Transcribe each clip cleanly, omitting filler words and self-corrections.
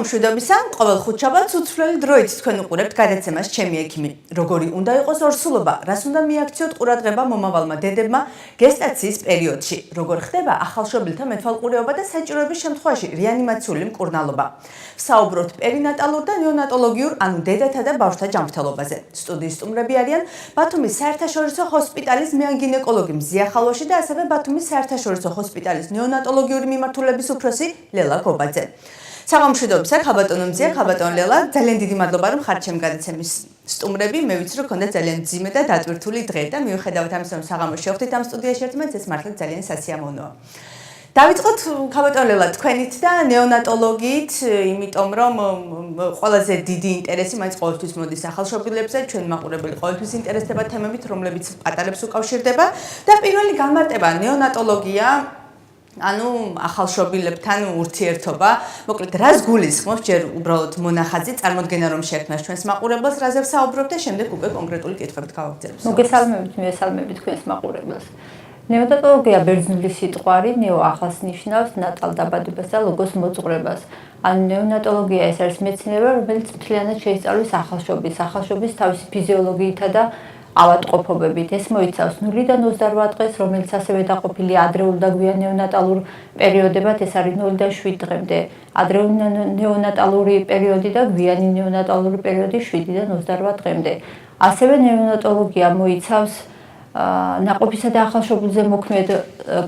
მშვიდობისა, ყოველ ხუთშაბათს უცვლელი დროით თქვენ უყურებთ გადაცემას ჩემი ექიმი. Როგორი უნდა იყოს ორსულობა, რას უნდა მიაქციოთ ყურადღება მომავალმა დედებმა გესტაციის პერიოდში, როგორ ხდება ახალშობილთა მეთვალყურეობა და საჭიროების შემთხვევაში რეანიმაციული მკურნალობა. საუბრობთ პირდაპირ და ნეონატოლოგიურ, ანუ დედათა და ბავშვთა ჯანმრთელობაზე. სტუდიის სტუმრები არიან ბათუმის საერთაშორისო ჰოსპიტალის მეან-გინეკოლოგი მზია ხალვაში და ასევე ბათუმის საერთაშორისო ჰოსპიტალის ნეონატოლოგიური მიმართულების უფროსი ლელა გობაძე. სამშობლოებსა ხალბატონო მზია, ხალბატონო ლელა, ძალიან დიდი მადლობა რომ ხართ ჩემი გადაცემის სტუმრები. მე ვიცი რომ გქონდა ძალიან ძიმე და დატვირთული დღე და მიუხედავად ამისა რომ საღამოს შევხვდით ამ სტუდიაში ერთმანეთს, ეს მართლა ძალიან სასიამოვნოა. დავიწყოთ ხალბატონო ლელა თქვენით და ნეონატოლოგიით, იმიტომ რომ ყველაზე დიდი ინტერესი მაინც ყოველთვის მოდის ახალშობილებზე, ჩვენი მაყურებელი ყოველთვის ინტერესდება თემებით, რომლებიც პატარებს უკავშირდება და პირველი განმარტება ნეონატოლოგია ანუ ახალშობილებთან ურთიერთობა, მოკლედ რას გულისხმობს ჯერ უბრალოდ მონახაზი, წარმოდგენა რომ შეექმნას ჩვენს მაყურებელს, რაზე ვსაუბრობ და შემდეგ უკვე კონკრეტული კითხვებით გავაგრძელებთ. მოგესალმებით, მიესალმებით თქვენს მაყურებელს. ნეონატოლოგია ბერძნული სიტყვარი, ნეო ახალს ნიშნავს ნატალ დაბადებას და ლოგოს მოძღვრებას. ანუ ნეონატოლოგია ეს არის მეცნიერება, რომელიც მთლიანად შეისწავლის ახალშობის თავისი ფიზიოლოგიითა და ავადმყოფობებით. ეს მოიცავს 0-დან 28 დღეს, რომელიც ასევე დაყოფილია ადრეულ და გვიან ნეონატალურ პერიოდებად, ეს არის 0-დან 7 დღემდე. ადრეული ნეონატალური პერიოდი და გვიანი ნეონატალური პერიოდი 7-დან 28 დღემდე. ასევე ნეონატოლოგია მოიცავს ნაყოფისა და ახალშობილზე მოქმედ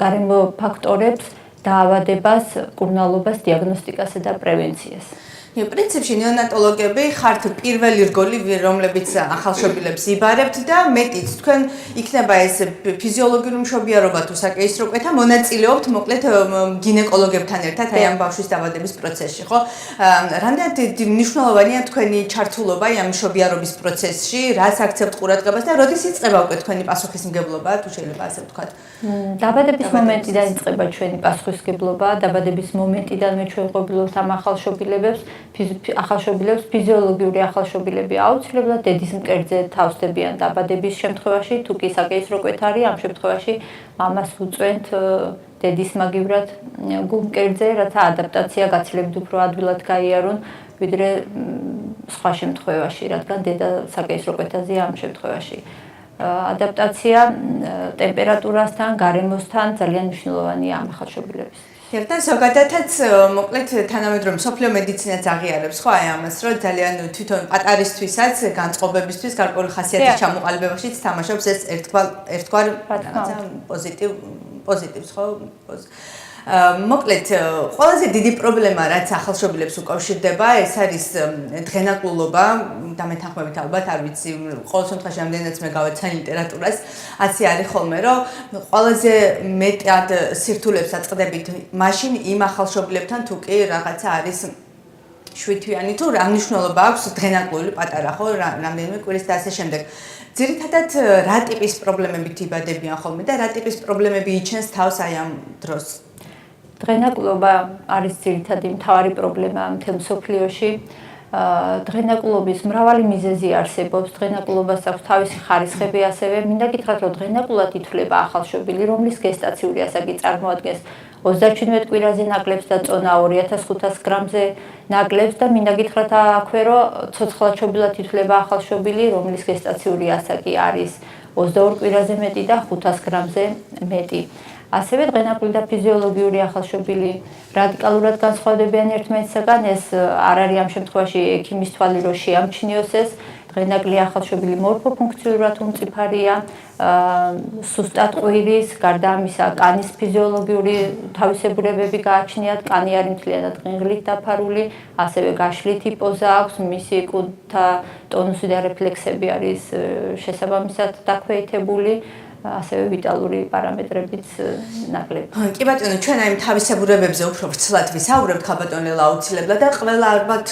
გარემო ფაქტორებს, დაავადებას, მკურნალობას, დიაგნოსტიკასა და პრევენციას. პრინციპში ნეონატოლოგები ხართ პირველი რგოლი, რომლებიც ახალშობილებს იბარებთ და მეტიც თქვენ იქნება ეს ფიზიოლოგიური მშობიარობა თუ საკეისრო კვეთა მონაწილეობთ მოკლედ გინეკოლოგებთან ერთად აი ამ ბავშვის დაბადების პროცესში, ხო? რამდენად მნიშვნელოვანია თქვენი ჩართულობა ამ მშობიარობის პროცესში, რას აქცევთ ყურადღებას და როდის იწყება უკვე თქვენი პასუხისმგებლობა, თუ შეიძლება ასე ვთქვათ? დაბადების მომენტიდან იწყება ჩვენი პასუხისმგებლობა, დაბადების მომენტიდანვე ჩვენ ვყოფილობთ ამ ახალშობილებებს. ახალშობილებს ფიზიოლოგიური ახალშობილები აუცილებლად დედის მკერდზე თავსდებიან დაბადების შემთხვევაში, თუ კი საკეისრო კვეთა არის, ამ შემთხვევაში მამას უწვენთ დედის მაგივრად გულმკერდზე, რათა ადაპტაცია გაცილებით უფრო ადვილად გაიარონ, ვიდრე სხვა შემთხვევაში, რადგან დედა საკეისრო კვეთაზეა ამ შემთხვევაში. ადაპტაცია ტემპერატურასთან, გარემოსთან ძალიან მნიშვნელოვანია ამ ახალშობილების. და ზოგადადაც მოკლედ თანამედროვე მსოფლიო მედიცინაც აღიარებს ხო აი ამას, რომ ძალიან თვითონ პატარისთვისაც განწყობებისთვის გარკვეული ხასიათის ჩამოყალიბებაშიც თამაშობს ეს ერთგვარ პოზიტივს ხო? მოკლედ ყველაზე დიდი პრობლემა რაც ახალშობილებს უკავშირდება, ეს არის დღენაკლულობა, დამეთანხმებით ალბათ, არ ვიცი, ყოველ შემთხვევაში რამდენიც მე გავეცანი ლიტერატურას, ასე არის ხოლმე, რომ ყველაზე მეტად სირთულებს აწყდებით მაშინ იმ ახალშობილებთან თუ კი რაღაცა არის შვიდთვიანი თუ რა მნიშვნელობა აქვს დღენაკლული პატარა ხო, რამდენიმე კვირის და ასე შემდეგ. ძირითადად რა ტიპის პრობლემებით იბადებიან ხოლმე და რა ტიპის პრობლემები იჩენს თავს აი ამ დროს? დღენაკლობა არის ძირითადი მთავარი პრობლემა მთელ მსოფლიოში. დღენაკლობის მრავალი მიზეზი არსებობს. დღენაკლობას აქვს თავისი ხარისხები ასევე. მინდა გითხრათ, რომ დღენაკლულად ითვლება ახალშობილი, რომლის გესტაციური ასაკი წარმოადგენს 37 კვირაზე ნაკლებს და წონა 2500 გრამზე ნაკლებს და მინდა გითხრათ აქვე, რომ ცოცხლადშობილად ითვლება ახალშობილი, რომლის გესტაციური ასაკი არის 22 კვირაზე მეტი და 500 გრამზე მეტი. ასევე დღენაკლული და ფიზიოლოგიური ახალშობილი რადიკალურად განსხვავდებიან ერთმანეთისაგან. ეს არ არის ამ შემთხვევაში ექიმის თვალი რომ შეამჩნიოს ეს. დღენაკლი ახალშობილი მორფოფუნქციურად უმწიფარია, სუსტად ყვირის, გარდა ამისა კანის ფიზიოლოგიური თავისებურებები გააჩნიათ, კანი არის მთლიანად ყინღლით დაფარული, ასევე გაშლითი პოზა აქვს, მისი კუნთთა ტონუსი და რეფლექსები არის შესაბამისად დაქვეითებული. ასევე ვიტალური პარამეტრებიც ნაკლები. კი ბატონო, ჩვენ აი თავისებურებებზე უფრო ვრცლად ვისაუბრებთ ხალბატონ ლელა აუცილებლად და ყველა ალბათ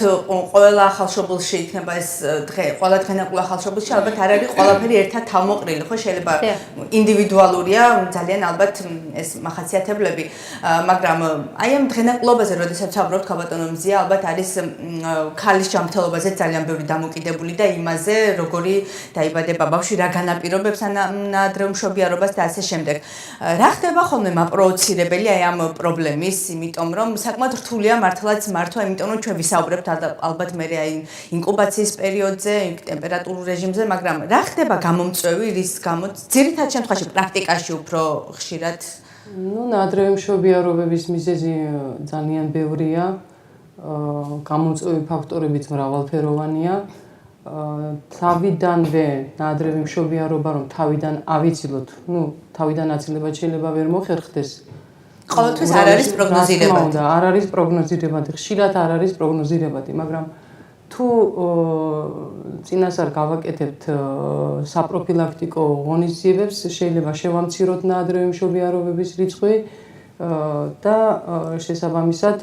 ყველა ახალშობილში იქნება ეს დღე, ყველა დღენაკლულ ახალშობილში ალბათ არ არის ყველაფერი ერთად თავმოყრილი, ხო შეიძლება ინდივიდუალურია ძალიან ალბათ ეს მახასიათებლები, მაგრამ აი ამ დღენაკლობაზე როდესაც ვსაუბრობთ ხალბატონო მზია, ალბათ არის ქალის ჯანმრთელობაზე ძალიან ბევრი დამოკიდებული და იმაზე, როგორი დაიბადება ბავშვი, რა განაპირობებს ანადრეულ მშობიარობას და ასე შემდეგ. რა ხდება ხოლმე მაპროვოცირებელი აი ამ პრობლემის, იმიტომ რომ საკმაოდ რთულია მართლაც მართვა, იმიტომ რომ ჩვენ ვისაუბრებთ ალბათ მე აი ინკუბაციის პერიოდზე, ტემპერატურულ რეჟიმზე, მაგრამ რა ხდება გამომწვევი, რის გამო ძირითად შემთხვევაში პრაქტიკაში უფრო ხშირად? ნადრევი მშობიარობების მიზეზი ძალიან ბევრია. გამომწვევი ფაქტორებიც მრავალფეროვანია. თავიდანვე ნადრევი მშობიარობა რომ თავიდან ავიცილოთ, თავიდან აცილება შეიძლება ვერ მოხერხდეს. ყოველთვის არ არის პროგნოზირებადი. არ არის პროგნოზირებადი, ხშირად არ არის პროგნოზირებადი, მაგრამ თუ წინასწარ გავაკეთებთ საპროფილაქტიკო ღონისძიებებს, შეიძლება შევამციროთ ნადრევი მშობიარობების რიცხვი და შესაბამისად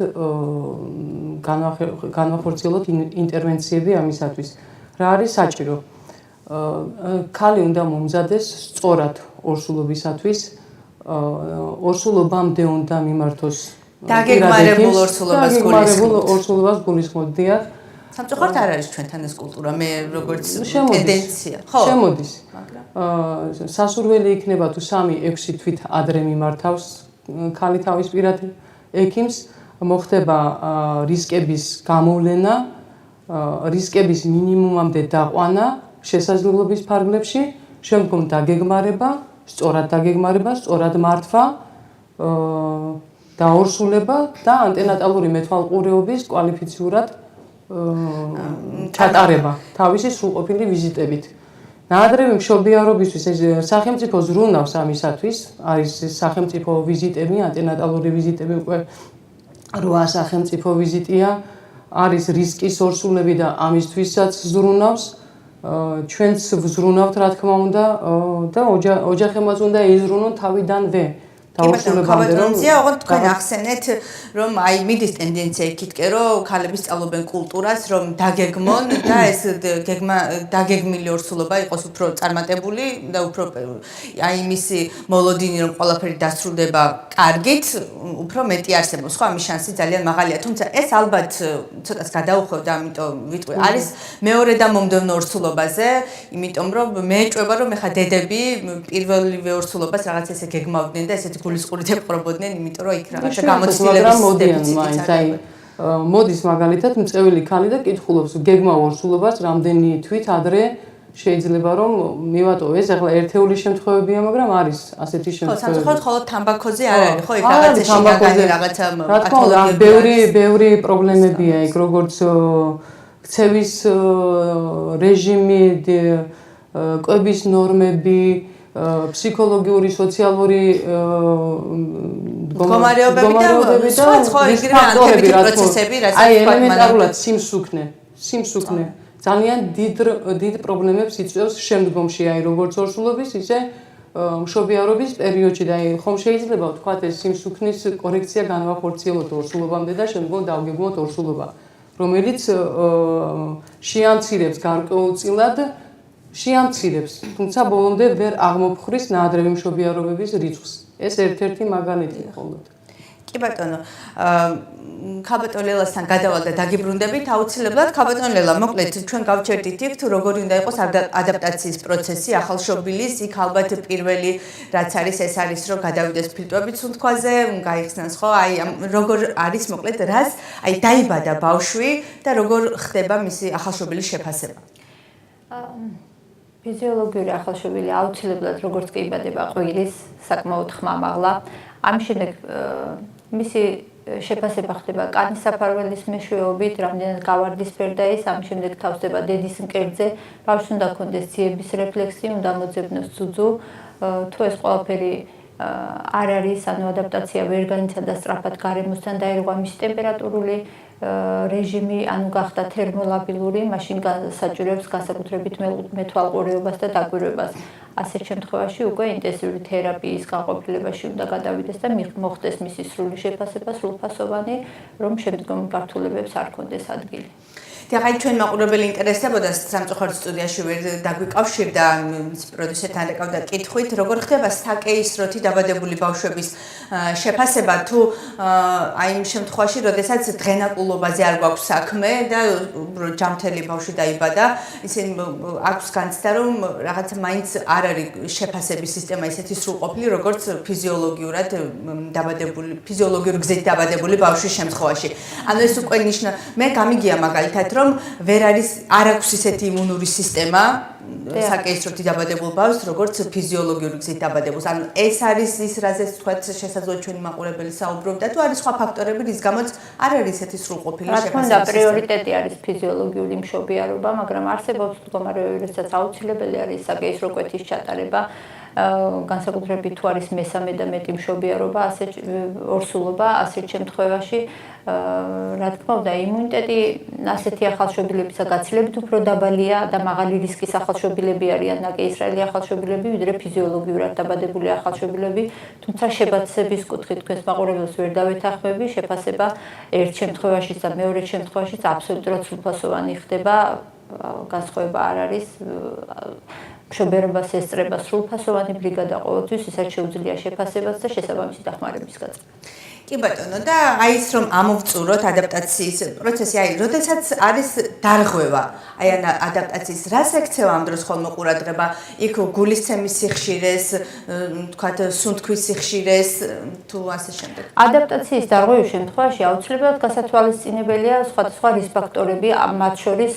განვახორციელოთ ინტერვენციები ამისათვის. რა არის საჭირო? ქალი უნდა მომზადეს სწორად ორსულობისათვის, ორსულობამდე უნდა მიმართოს დაგეგმარებულ ორსულობას გულისხმობდია. სამწუხაროდ არ არის ჩვენთან ეს კულტურა, მე როგორც ტენდენცია. ხო, შემოდის. სასურველი იქნება თუ 3-6 თვით ადრე მიმართავს ქალი თავის პირად ექიმს, მოხდება რისკების გამოვლენა, რისკების მინიმუმამდე დაყვანა შესაძლებლობის ფარგლებში, შემდგომ დაგეგმარება, სწორად მართვა, დაორსულება და ანტენატალური მეთვალყურეობის კვალიფიციურად ჩატარება თავისი სრულყოფილი ვიზიტებით. ნადრევი მშობიარობისთვის სახელმწიფო ზრუნავს ამისათვის, არის სახელმწიფო ვიზიტები, ანტენატალური ვიზიტები უკვე 8 სახელმწიფო ვიზიტია, არის რისკის ორსულები და ამისთვისაც ზრუნავს. ჩვენც ვზრუნავთ რა თქმა უნდა და ოჯახებმაც უნდა იზრუნონ თავიდანვე. დავორსულებამდე რომ ოღონდ თქვენ ახსენეთ რომ აი მიდის ტენდენცია იქითკენ რომ ქალები სწავლობენ კულტურას რომ დაგეგმონ და ეს დაგეგმილი ორსულობა იყოს უფრო წარმატებული და უფრო აი მისი მოლოდინი რომ ყველაფერი დასრულდება კარგით უფრო მეტი არსებობს ხო ამის შანსი ძალიან მაღალია თუმცა ეს ალბათ ცოტას გადაუხვევ და ამიტომ ვიტყვი არის მეორე და მომდევნო ორსულობაზე იმიტომ რომ მე ეჭვება რომ ეხა დედები პირველივე ორსულობას რაღაც ესე გეგმავდნენ და ესეთი გულისყურით ეპყრობოდნენ, იმიტომ რომ იქ რაღაცა გამოცდილების დეფიციტი მოდის მაგალითად მწეველი ქალი და კითხულობს გეგმა ორსულობას რამდენი თვით ადრე შეიძლება რომ მივატოვო ეს ახლა ერთეული შემთხვევებია, მაგრამ არის ასეთი შემთხვევები. ხო, სამწუხაროდ ხოლმე თამბაქოზე არ არის, ხო, იქ რაღაცა შინაგანი რაღაცა პათოლოგია. ბევრი პრობლემებია იქ, როგორც ქცევის რეჟიმი, კვების ნორმები, ფსიქოლოგიური, სოციალური მდგომარეობები და სხვა იგივე ანთებითი პროცესები, რაც აი ელემენტარულად სიმსუქნე ძალიან დიდ პრობლემებს იწვევს შემდგომში, აი როგორც ორსულობის, ისე მშობიარობის პერიოდში და აი ხომ შეიძლება ვთქვათ ეს სიმსუქნის კორექცია განვახორციელოთ ორსულობამდე და შემდგომ დავგეგმოთ ორსულობა, რომელიც შეამცირებს გარკვეულწილად თუმცა ბოლომდე ვერ აღმოფხრის ნაადრევი მშობიარობების რიცხვს. ეს ერთ-ერთი მაგალითია მხოლოდ. კი ბატონო, ხალბატონ ლელასთან გადავალ და დაგიბრუნდებით აუცილებლად. ხალბატონ ლელა, მოკლედ ჩვენ გავჩერდით იქ თუ როგორი უნდა იყოს ადაპტაციის პროცესი ახალშობილის, იქ ალბათ პირველი რაც არის ეს არის რომ გადავიდეს ფილტვები ცუნთქვაზე, გაიხსნას ხო? აი როგორ არის მოკლედ რას აი დაიბადა ბავშვი და როგორ ხდება მისი ახალშობილის შეფასება? ფიზიოლოგიური ახალშობილი აუცილებლად როგორც კი იბადება ყვირის საკმაოდ ხმამაღლა. ამ შემდეგ მისი შეფასება ხდება კანის საფარველის მეშვეობით, რამდენად გავარდისფერ და ის ამ შემდეგ თავსდება დედის მკერდზე, ბავშვს უნდა ჰქონდეს ძიების რეფლექსი, უნდა მოძებნოს ძუძუ, თუ ეს ყველაფერი არ არის, ანუ ადაპტაცია ვერ განიცადა სწრაფად გარემოსთან დაერღვა მისი ტემპერატურული რეჟიმი, ანუ გახდა თერმოლაბილური, მაშინ საჭიროებს განსაკუთრებით მეთვალყურეობას და დაკვირვებას. ასეთ შემთხვევაში უკვე ინტენსიური თერაპიის განყოფილებაში უნდა გადავიდეს და მოხდეს მისი სრული შეფასება, სრულფასოვანი, რომ შემდგომ გართულებებს არ ქონდეს ადგილი. დიახ, ჩვენ მაყურებელი ინტერესდებოდა სამწუხაროდ სტუდიაში ვერ დაგვიკავშირდა პროდიუსერთან ეკავდა კითხვით, როგორ ხდება საკეისროთი დაბადებული ბავშვების შეფასება თუ აი იმ შემთხვევაში, როდესაც დღენაკულობაზე არ გვაქვს საქმე და ჯანმრთელი ბავშვი დაიბადა, ისინი აქვს განცდა, რომ რაღაცა მაინც არ არის შეფასების სისტემა ისეთი სრულყოფილი, როგორც ფიზიოლოგიურად დაბადებული, ფიზიოლოგიურ გზით დაბადებული ბავშვის შემთხვევაში. ანუ ეს უკვე მე გამიგია მაგალითად, რომ არ აქვს ისეთი იმუნური სისტემა საკეისროთი დაბადებულ ბავშვს, როგორც ფიზიოლოგიური გზით დაბადებულს. ანუ ეს არის ის, რაზეც თქვათ შესაძლოა ჩვენი მაყურებელი საუბრობდა, თუ არის სხვა ფაქტორები, რის გამოც არ არის ისეთი სრულყოფილი შეფასების სისტემა. რა თქმა უნდა, პრიორიტეტი არის ფიზიოლოგიური მშობიარობა, მაგრამ არსებობს მდგომარეობები, როდესაც აუცილებელი არის საკეისრო კვეთის ჩატარება. განსაკუთრებით თუ არის მესამე და მეტი მშობიარობა, ორსულობა, ასეთ შემთხვევაში, რა თქმა უნდა, იმუნიტეტი ასეთი ახალშობილებისა გაცილებით უფრო დაბალია და მაღალი რისკის ახალშობილები არიან ნაკეისრალი ახალშობილები, ვიდრე ფიზიოლოგიურად დაბადებული ახალშობილები, თუმცა შეფასების კუთხით თქვენს მაყურებელს ვერ დავეთანხმები, შეფასება ერთ შემთხვევაშიც და მეორე შემთხვევაშიც აბსოლუტურად სრულფასოვანი ხდება, განსხვავება არ არის. მშობიარობას ესწრება სრულფასოვანი ბრიგადა ყოველთვის, ისაც შეუძლია შეფასებას და შესაბამისი დახმარების გაწევა. კი ბატონო, და აი ის რომ ამოვწუროთ ადაპტაციის პროცესი, აი, როდესაც არის დარღვევა, აი ადაპტაციის რას ექცევა ამ დროს ხოლმე ყურადღება, იქ გულისცემის სიხშირეს, თქვათ სუნთქვის სიხშირეს, თუ ასე შემდეგ. ადაპტაციის დარღვევის შემთხვევაში აუცილებლად გასათვალისწინებელია სხვადასხვა რისკ ფაქტორები, მათ შორის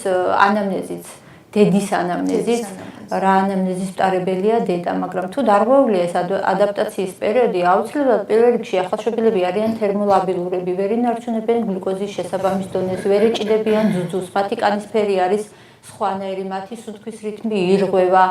ანამნეზიც. დედის ანამნეზით, რა ანამნეზის მტარებელია დედა, მაგრამ თუ დარღვეულია ეს ადაპტაციის პერიოდი, აუცილებლად პირველ რიგში ახალშობილები არიან თერმოლაბილურები, ვერ ინარჩუნებენ გლუკოზის შესაბამის დონეს, ვერ ეჭიდებიან ძუძუს, მათი კანისფერი არის სხვანაირი, მათი სუნთქვის რიტმი ირღვევა,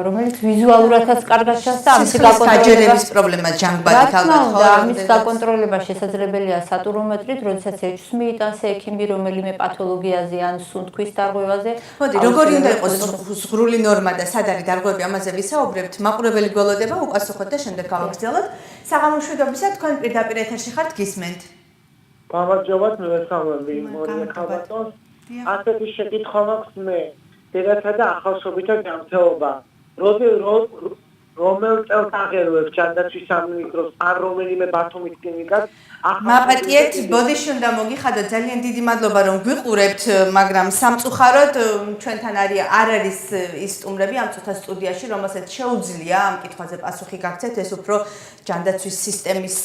რომელიც ვიზუალურადაც კარგად ჩანს და ამის გაჯერების პრობლემა ჯანგბადით ალბათ ხო, ამის გაკონტროლება შესაძლებელია სატურომეტრით, როდესაც ეჭვს მიიტანს ექიმი რომელიმე პათოლოგიაზე ან სუნთქვის დარღვევაზე. მოდი, როგორი უნდა იყოს ზღვრული ნორმა და სად არის დარღვევები, ამაზე ვისაუბრებთ. მაყურებელი გველოდება, უპასუხოთ და შემდეგ გავაგრძელოთ. საღამომშვიდობისა, თქვენ პირდაპირ ეთერში ხართ, გისმენთ. გამარჯობათ, მე ვესალმები მორია ხალბატონს. ასეთი შეკითხვა მაქვს მე, დედათა და ახალშობილთა ჯანმრთელობა. რომელ წელს აღერევებს ჯანდაცვის სამინისტროს ან რომელიმე ბათუმის კლინიკას? მაპატიეთ, ბოდიში უნდა მოგიხადოთ, ძალიან დიდი მადლობა რომ გვიყურებთ, მაგრამ სამწუხაროდ ჩვენთან არ არის ის სტუმრები ამ წუთას სტუდიაში, რომელსაც შეუძლია ამ კითხვაზე პასუხი გაქცეთ, ეს უფრო ჯანდაცვის სისტემის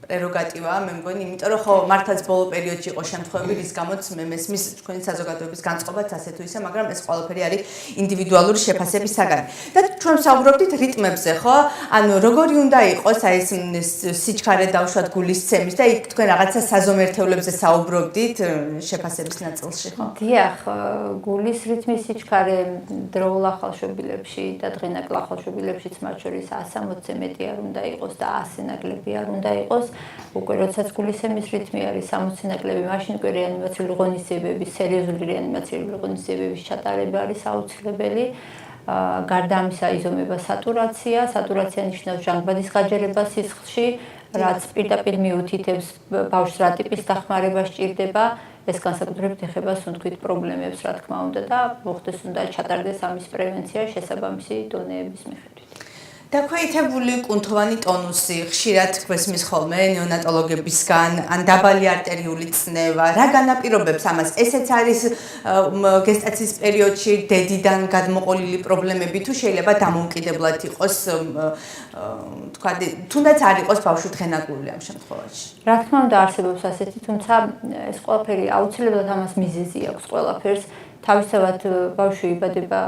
პრეროგატივაა, მე მგონი, იმიტომ რომ ხო მართლაც ბოლო პერიოდში იყო შემთხვევები, რის გამოც მე მესმის თქვენი საზოგადოების განწყობაც ასე თუ ისე, მაგრამ ეს ყველაფერი არის ინდივიდუალური შეფასების საგანი. და ჩვენ საუბრობდით რიტმებზე, ხო? ანუ როგორი უნდა იყოს აი ეს სიჩქარე დავშვათ გულისცემის და იქ თქვენ რაღაცა საზომერთებლებზე საუბრობდით შეფასების ნაწილში, ხო? დიახ, გულის რიტმის სიჩქარე დროულ ახალშობილებში და დღენაკლ ახალშობილებშიც მათ შორის 160-ზე მეტი არ უნდა იყოს და 100 ნაკლები არ უნდა იყოს. უკვე როდესაც გულისცემის რიტმი არის 60 ნაკლები, მაშინ უკვე რეანიმაციული ღონისძიებების, სერიოზული რეანიმაციული ღონისძიებების ჩატარება არის აუცილებელი. გარდა ამისა იზომება სატურაცია. სატურაცია ნიშნავს ჟანგბადის გაჯერებას სისხლში, რაც პირდაპირ მიუთითებს ბავშვს რა ტიპის დახმარება სჭირდება. ეს განსაკუთრებით ეხება სუნთქვით პრობლემებს, რა თქმა უნდა, და მოხდეს უნდა ჩატარდეს ამის პრევენცია შესაბამისი დონეების მიხედვით. დაქვეითებული კუნთოვანი ტონუსი ხშირად გვესმის ხოლმე ნეონატოლოგებისგან, ან დაბალი არტერიული წნევა, რა განაპირობებს ამას? ესეც არის გესტაციის პერიოდში დედიდან გადმოყოლილი პრობლემები, თუ შეიძლება დამოუკიდებლად იყოს, თქვა, თუნდაც არ იყოს ბავშვი დღენაკული ამ შემთხვევაში. რა თქმა უნდა არსებობს ასეთი, თუმცა ეს ყველაფერი აუცილებლად ამას მიზეზი აქვს ყველაფერს. თავისთავად ბავშვი იბადება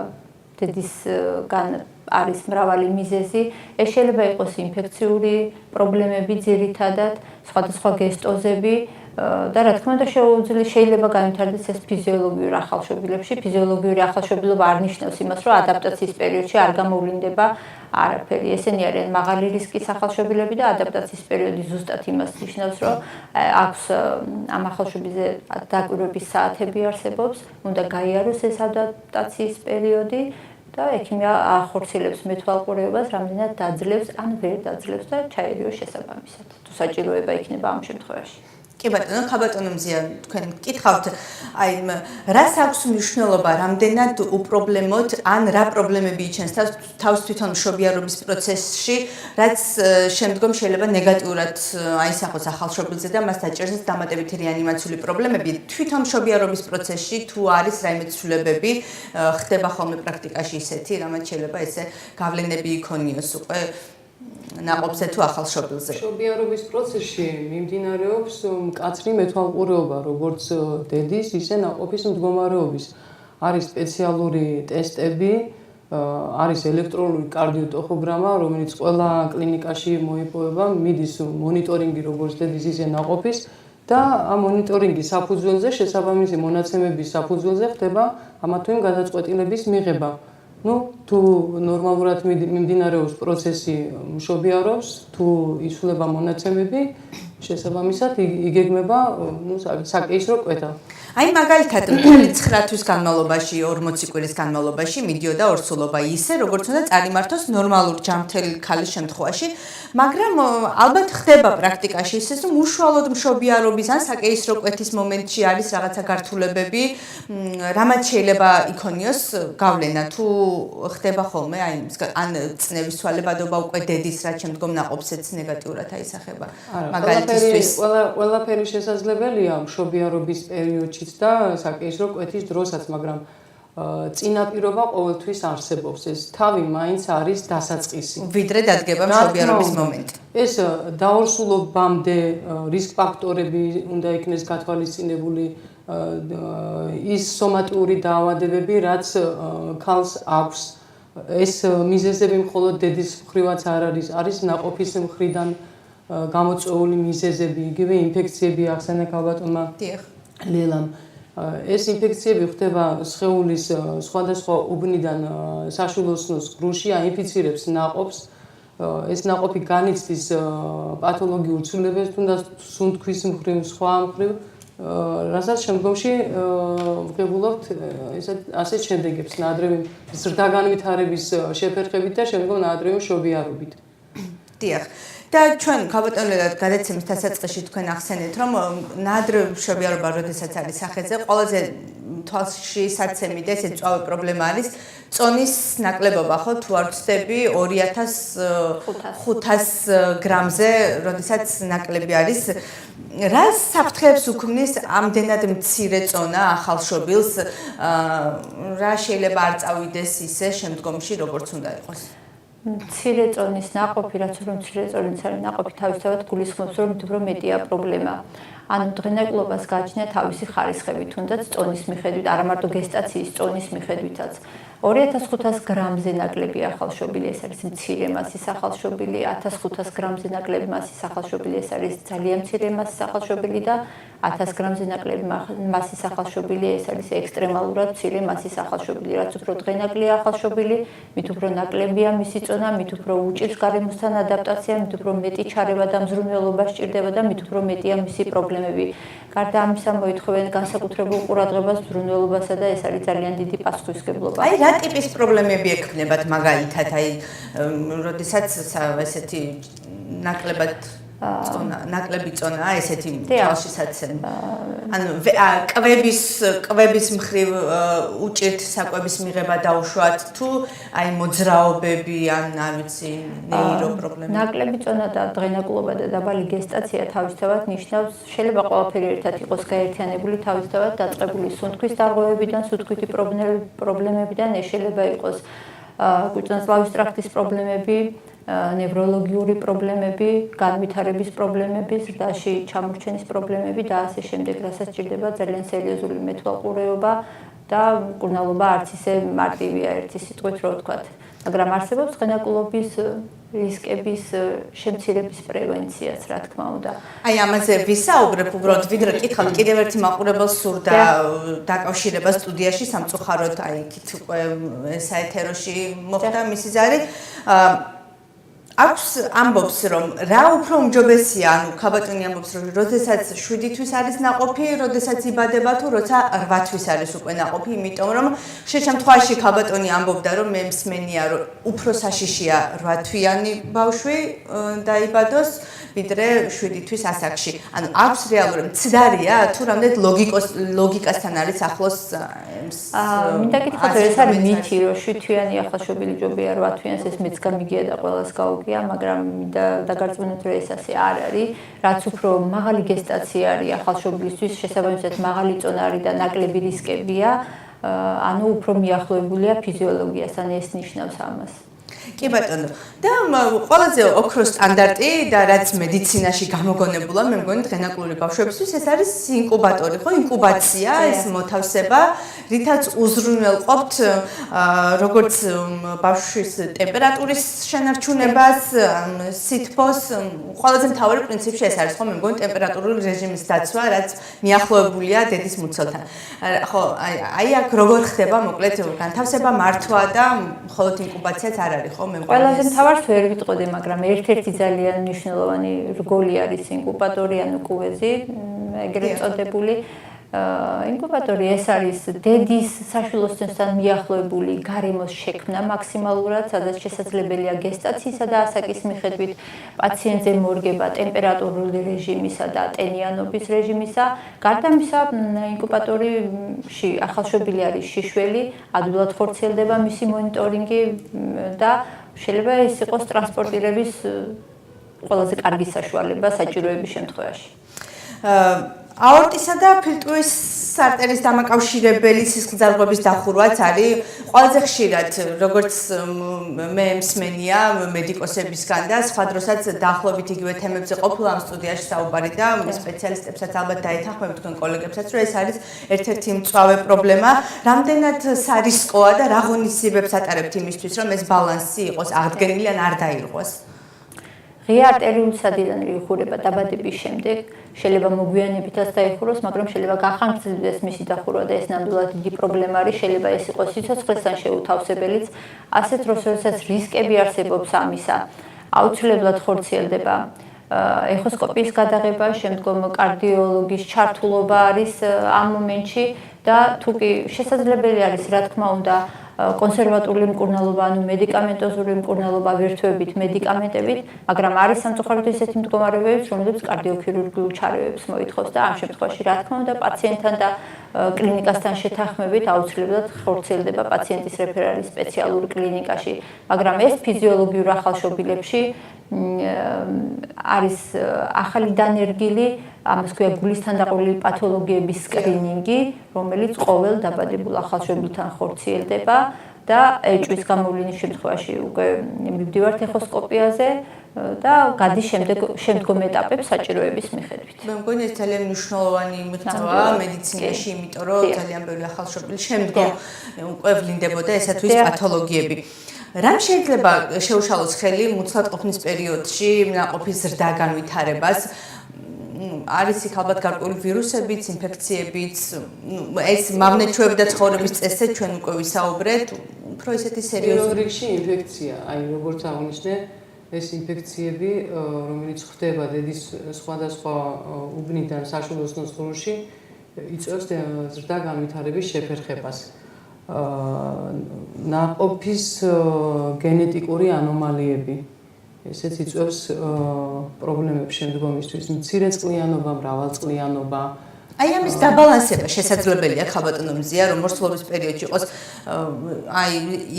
დედისგან არის მრავალი მიზეზი. ეს შეიძლება იყოს ინფექციური პრობლემები ძირითადად, სხვადასხვა გესტოზები და რა თქმა უნდა შეიძლება განვითარდეს ეს ფიზიოლოგიურ ახალშობილებში. ფიზიოლოგიური ახალშობილობა არ ნიშნავს იმას, რომ ადაპტაციის პერიოდში არ გამოვლინდება არაფერი. ესენი არიან მაღალი რისკის ახალშობილები და ადაპტაციის პერიოდი ზუსტად იმას ნიშნავს, რომ აქვს ამ ახალშობილზე დაკვირვების საათები არსებობს, უნდა გაიაროს ეს ადაპტაციის პერიოდი. და ექიმი ახორციელებს მეთვალყურეობას, რამდენად დაძლევს ან ვერ დაძლევს და ჩაერიოს შესაბამისად. თუ საჭიროება იქნება ამ შემთხვევაში. კი ბატონო, ხაბატონო მზია, თქვენ გკითხავთ, აი რას აქვს მნიშვნელობა, რამდენად უპრობლემოდ, ან რა პრობლემები იჩენს თავს თვითონ მშობიარობის პროცესში, რაც შემდგომ შეიძლება ნეგატიურად აისახოს ახალშობილზე და მას დაჭერს დამატებითი რეანიმაციული პრობლემები. თვითონ მშობიარობის პროცესში თუ არის რაიმე ცვლილებები, ხდება ხოლმე პრაქტიკაში ისეთი, რამაც შეიძლება ესე გავლენები იქონიოს უკვე ნაყოფზე თუ ახალშობილზე. მშობიარობის პროცესში მიმდინარეობს მკაცრი მეთვალყურეობა, როგორც დედის, ისე ნაყოფის მდგომარეობის. არის სპეციალური ტესტები, არის ელექტრონული კარდიოტოხოგრამა, რომელიც ყველა კლინიკაში მოიპოვება, მიდის მონიტორინგი როგორც დედის, ისე ნაყოფის და ამ მონიტორინგის საფუძველზე შესაბამისი მონაცემების საფუძველზე ხდება ამა თუ იმ გადაწყვეტილების მიღება. თუ ნორმალურად მიმდინარეობს პროცესი მშობიარობს, თუ ისულება მონაცემები, შესაბამისად იგეგმება საკეისრო კვეთა. აი მაგალითად, მთელი 9 თვის განმავლობაში, 40 კვირის განმავლობაში მიდიოდა ორსულობა ისე, როგორც უნდა წარიმართოს ნორმალურ ჯანმრთელ ქალის შემთხვევაში, მაგრამ ალბათ ხდება პრაქტიკაში ისე, რომ უშუალოდ მშობიარობის ან საკეისრო კვეთის მომენტში არის რაღაცა გართულებები, რამაც შეიძლება იქონიოს გავლენა თუ ხდება ხოლმე, აი ან წნევის ცვალებადობა უკვე დედის, რაც შემდგომ ნაყოფზეც ნეგატიურად აისახება. მაგალითისთვის ყველაფერი შესაძლებელია მშობიარობის პერიოდში და საკეისრო კვეთის დროსაც, მაგრამ წინაპირობა ყოველთვის არსებობს. ეს თავი მაინც არის დასაწყისი. ვიდრე დადგება მშობიარობის მომენტი. ეს დაორსულობამდე რისკ ფაქტორები უნდა იქნეს გათვალისწინებული, ის სომატური დაავადებები, რაც ქალს აქვს. ეს მიზეზები მხოლოდ დედის მხრივაც არ არის ნაყოფის მხრიდან გამოწვეული მიზეზები, იგივე ინფექციები ახსენა ქალბატონმა ლელამ. ეს ინფექციები ხდება სხეულის სხვადასხვა უბნიდან საშვილოსნოს გრუნტში, აინფიცირებს ნაყოფს. ეს ნაყოფი განიცდის პათოლოგიურ ცვლილებებს, თუნდაც სუნთქვის მხრივ, სხვა მხრივ, რასაც შემდგომში ვღებულობთ ასეთ შედეგებს, ნაადრევი ზრდაგანვითარების შეფერხებით და შემდგომ ნაადრევი მშობიარობით. დიახ. და ჩვენ ქალბატონელად გადაცემის დასაწყისში თქვენ ახსენეთ, რომ ნაადრევი მშობიარობა, როდესაც არის სახეზე, ყველაზე თვალში საცემი და ესე წვავი პრობლემა არის წონის ნაკლებობა, ხო? თუ არ ვცდები 2500 გრამზე, როდესაც ნაკლები არის. რა საფრთხეებს უქმნის ამდენად მცირე წონა ახალშობილს? რა შეიძლება არ წავიდეს ისე შემდგომში, როგორც უნდა იყოს? მცირე წონის ნაყოფი, რაც რომ მცირე წონის არის ნაყოფი, თავისთავად გულისხმობს, რომ უფრო მეტია პრობლემა. ანუ დღენაკლობას გააჩნია თავისი ხარისხები, თუნდაც წონის მიხედვით, არა მარტო გესტაციის წონის მიხედვითაც. 2500 გრამზე ნაკლები ახალშობილი, ეს არის მცირე მასის ახალშობილი, 1500 გრამზე ნაკლები მასის ახალშობილი, ეს არის ძალიან მცირე მასის ახალშობილი და 1000 გრამზე ნაკლები მასის ახალშობილი, ეს არის ექსტრემალურად მცირე მასის ახალშობილი. რაც უფრო დღენაკლია ახალშობილი, მით უფრო ნაკლებია მისი წონა, მით უფრო უჭირს გარემოსთან ადაპტაცია, მით უფრო მეტი ჩარევა და მზრუნველობა სჭირდება და მით უფრო მეტია მისი პრობლემები. გარდა ამისა მოითხოვენ განსაკუთრებულ ყურადღებას მზრუნველობასა და ეს არის ძალიან დიდი პასუხისმგებლობა. აი რა ტიპის პრობლემები ექნებათ მაგალითად, აი როდესაც ესეთი ნაკლებად ნაკლები წონაა ესეთი თვალში საცემი. ანუ კვების მხრივ უჭირთ საკვების მიღება დაუშვათ თუ აი მოძრაობები ან არ ვიცი ნეირო პრობლემები. ნაკლები წონა და დღენაკლობა და დაბალი გესტაცია თავისთავად ნიშნავს, შეიძლება ყველაფერი ერთად იყოს გაერთიანებული, თავისთავად დაწყებული სუნთქვის დარღვევებიდან, სუნთქვითი პრობლემებიდან, ეს შეიძლება იყოს კუჭნაძლავის ტრაქტის პრობლემები, ნევროლოგიური პრობლემები, განვითარების პრობლემები, ზრდაში ჩამორჩენის პრობლემები და ასე შემდეგ, რასაც სჭირდება ძალიან სერიოზული მეთვალყურეობა და მკურნალობა არც ისე მარტივია ერთი სიტყვით რო ვთქვათ. მაგრამ არსებობს დღენაკლობის რისკების შემცირების პრევენციაც, რა თქმა უნდა. აი ამაზე ვისაუბრებ უბრალოდ, ვიდრე კითხავთ, კიდევ ერთი მაყურებელს სურდა დაკავშირება სტუდიაში სამწუხაროდ, აი იქით უკვე საეთეროში მოხდა მისი ზარი. აქვს ამბობს რომ რა უფრო უმჯობესია, ანუ ქაბატონი ამბობს რომ როდესაც 7 თვის არის ნაყოფი, როდესაც იბადება თუ როცა 8 თვის არის უკვე ნაყოფი, იმიტომ რომ შემთხვევაში ქაბატონი ამბობდა რომ მე მსმენია რომ უფრო საშიშია 8 თვიანი ბავშვი დაიბადოს ვიდრე 7 თვის ასაკში. ანუ აქვს რეალურად მცდარია თუ რამდენად ლოგიკასთან არის ახლოს მინდა გითხრათ რომ ეს არის მითი რომ 7 თვიანი ახალშობილი ჯობია 8 თვიანს ეს მეც გამიგია და ყველას გაუგია, მაგრამ მინდა დაგარწმუნოთ რომ ეს ასე არ არის, რაც უფრო მაღალი გესტაცია არის ახალშობილისთვის, შესაბამისად მაღალი წონარი და ნაკლები რისკებია, ანუ უფრო მიახლოებულია ფიზიოლოგიასთან, ეს ნიშნავს ამას. კი ბატონო. და ყველაზე ოქრო სტანდარტი და რაც მედიცინაში გამოგონებულა, მე მგონი დღენაკლული ბავშვებისთვის ეს არის ინკუბატორი, ხო? ინკუბაცია, ეს მოთავსება, რითაც უზრუნველყოფთ როგორც ბავშვის ტემპერატურის შენარჩუნებას, სითბოს, ყველაზე მთავარი პრინციპი ეს არის, ხო? მე მგონი ტემპერატურული რეჟიმის დაცვა, რაც მიახლოებულია დედის მუცელთან. ხო, აი აქ როგორ ხდება მოკლედ განთავსება, მართვა და მხოლოდ ინკუბაციაც არ არის, ხო? ყველაზე მთავარს ვერ ვიტყოდი, მაგრამ ერთ-ერთი ძალიან მნიშვნელოვანი რგოლი არის ინკუბატორი, ანუ კუვეზი, ეგრეთ წოდებული. ინკუბატორი ეს არის დედის საშვილოსნოსთან მიახლოებული გარემოს შექმნა მაქსიმალურად, სადაც შესაძლებელია გესტაციისა და ასაკის მიხედვით პაციენტზე მორგება ტემპერატურული რეჟიმისა და ტენიანობის რეჟიმისა. გარდა ამისა, ინკუბატორში ახალშობილი არის შიშველი, ადვილად ხორციელდება მისი მონიტორინგი და შეიძლება ეს იყოს ტრანსპორტირების ყველაზე კარგი საშუალება საჭიროების შემთხვევაში. აორტისა და ფილტვის არტერის დამაკავშირებელი სისხლძარღვების დახურვაც არის ყველაზე ხშირად, როგორც მე მსმენია მედიკოსებისგან და სხვა დროსაც დაახლოებით იგივე თემებზე ყოფილა ამ სტუდიაში საუბარი და სპეციალისტებსაც ალბათ დაეთანხმებით თქვენ კოლეგებსაც, რომ ეს არის ერთ-ერთი მწვავე პრობლემა. რამდენად სარისკოა და რა ღონისძიებებს ატარებთ იმისთვის, რომ ეს ბალანსი იყოს აღდგენილი ან არ დაირღვას? ღია არტერიული სადილანური იხურება დაბადების შემდეგ, შეიძლება მოგვიანებითაც დაიხუროს, მაგრამ შეიძლება გახანგრძლივდეს მისი დახურვა და ეს ნამდვილად დიდი პრობლემა არის, შეიძლება ეს იყოს სიცოცხლესთან შეუთავსებელიც. ასეთ დროს, როდესაც რისკები არსებობს ამისა, აუცილებლად ხორციელდება ეხოსკოპიის გადაღება, შემდგომ კარდიოლოგის ჩართულობა არის ამ მომენტში და თუ კი შესაძლებელი არის, რა თქმა უნდა, კონსერვატული მკურნალობა, ანუ მედიკამენტოზური მკურნალობა ვირთვებით, მედიკამენტებით, მაგრამ არის სამწუხაროდ ესეთი მდგომარეობებიც, რომლებიც კარდიოქირურგიულ ჩარევებს მოითხოვს და ამ შემთხვევაში, რა თქმა უნდა, პაციენტთან და კლინიკასთან შეთანხმებით აუცილებლად ხორციელდება პაციენტის რეფერალი სპეციალურ კლინიკაში, მაგრამ ეს ფიზიოლოგიურ ახალშობილებში არის ახალი დანერგილი, ამას ქვია გულისთან დაყოლილი პათოლოგიების სკრინინგი, რომელიც ყოველ დაბადებულ ახალშობილთან ხორციელდება და ეჭვის გამოვლინის შემთხვევაში უკვე მივდივართ ეხოსკოპიაზე და გადის შემდგომ ეტაპებს საჭიროების მიხედვით. მე მგონი ეს ძალიან მნიშვნელოვანი მიღწევა მედიცინაში, იმიტომ რომ ძალიან ბევრი ახალშობილი შემდგომ უკვე ვლინდებოდა ესათვის პათოლოგიები. რამ შეიძლება შეუშალოს ხელი მუცლად ყოფნის პერიოდში ნაყოფის ზრდა განვითარებას? არის იქ ალბათ გარკვეული ვირუსებიც, ინფექციებიც, ეს მავნეჩვეები და ცხოვრების წესზე ჩვენ უკვე ვისაუბრეთ, უფრო ისეთი სერიოზული რიგში ინფექცია, აი როგორც აღნიშნე, ეს ინფექციები, რომელიც ხდება დედის სხვადასხვა უბნიდან საშვილოსნოს ღრუში, იწვევს ზრდა განვითარების შეფერხებას. ნაყოფის გენეტიკური ანომალიები ესეც იწვევს პრობლემებს შემდგომისთვის, მცირეწყლიანობა, მრავალწყლიანობა. აი ამის დაბალანსება შესაძლებელია ხაბატონო მზია, რომ მორცლობის პერიოდში იყოს აი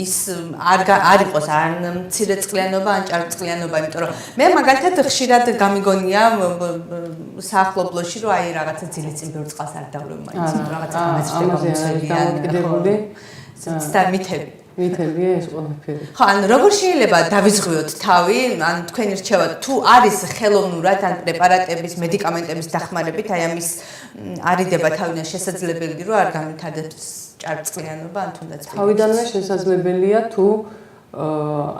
ის არ იყოს ან მცირეწყლიანობა, ან ჭარბწყლიანობა, იმიტომ რომ მე მაგალითად ხშირად გამიგონია საახლობლოში, რომ აი რაღაცა ძილის წინ ბევრ წყალს არ დავლებო, მაინც რაღაცა გამეცდება დამოკიდებული და მითები. მითებია ეს ყველაფერი. ხო, ან როგორ შეიძლება დავიზღვიოთ თავი, ან თქვენი რჩევა თუ არის ხელოვნურად ან პრეპარატების, მედიკამენტების დახმარებით, აი ამის არიდება თავიდან შესაძლებელი, რომ არ განვითარდეს ჭარბწყლიანობა, ან თუნდაც თავიდანვე შესაძლებელია თუ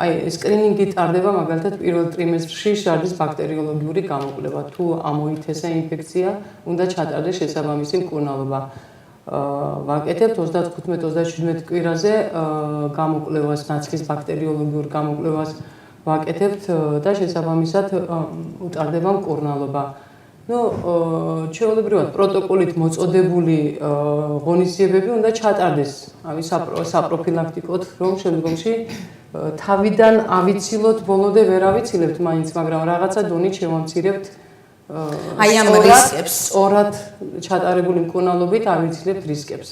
აი სკრინინგი ტარდება მაგალითად პირველ ტრიმესტრში ჟარდის ბაქტერიოლოგიური გამოკვლევა, თუ ამოითესა ინფექცია, უნდა ჩატარდეს შესაბამისი მკურნალობა. ვაკეთებთ 35-37 კვირაზე გამოკვლევას, ნაცხის ბაქტერიოლოგიურ გამოკვლევას ვაკეთებთ და შესაბამისად უტარდება მკურნალობა. ჩვეულებრივად პროტოკოლით მოწოდებული ღონისძიებები უნდა ჩატარდეს საპროფილაქტიკოდ, რომ შემდგომში თავიდან ავიცილოთ, ბოლომდე ვერ ავიცილებთ მაინც, მაგრამ რაღაცა დონით შევამცირებთ აი ამ რისკებს. სწორად ჩატარებული მკურნალობით ავიცილებთ რისკებს.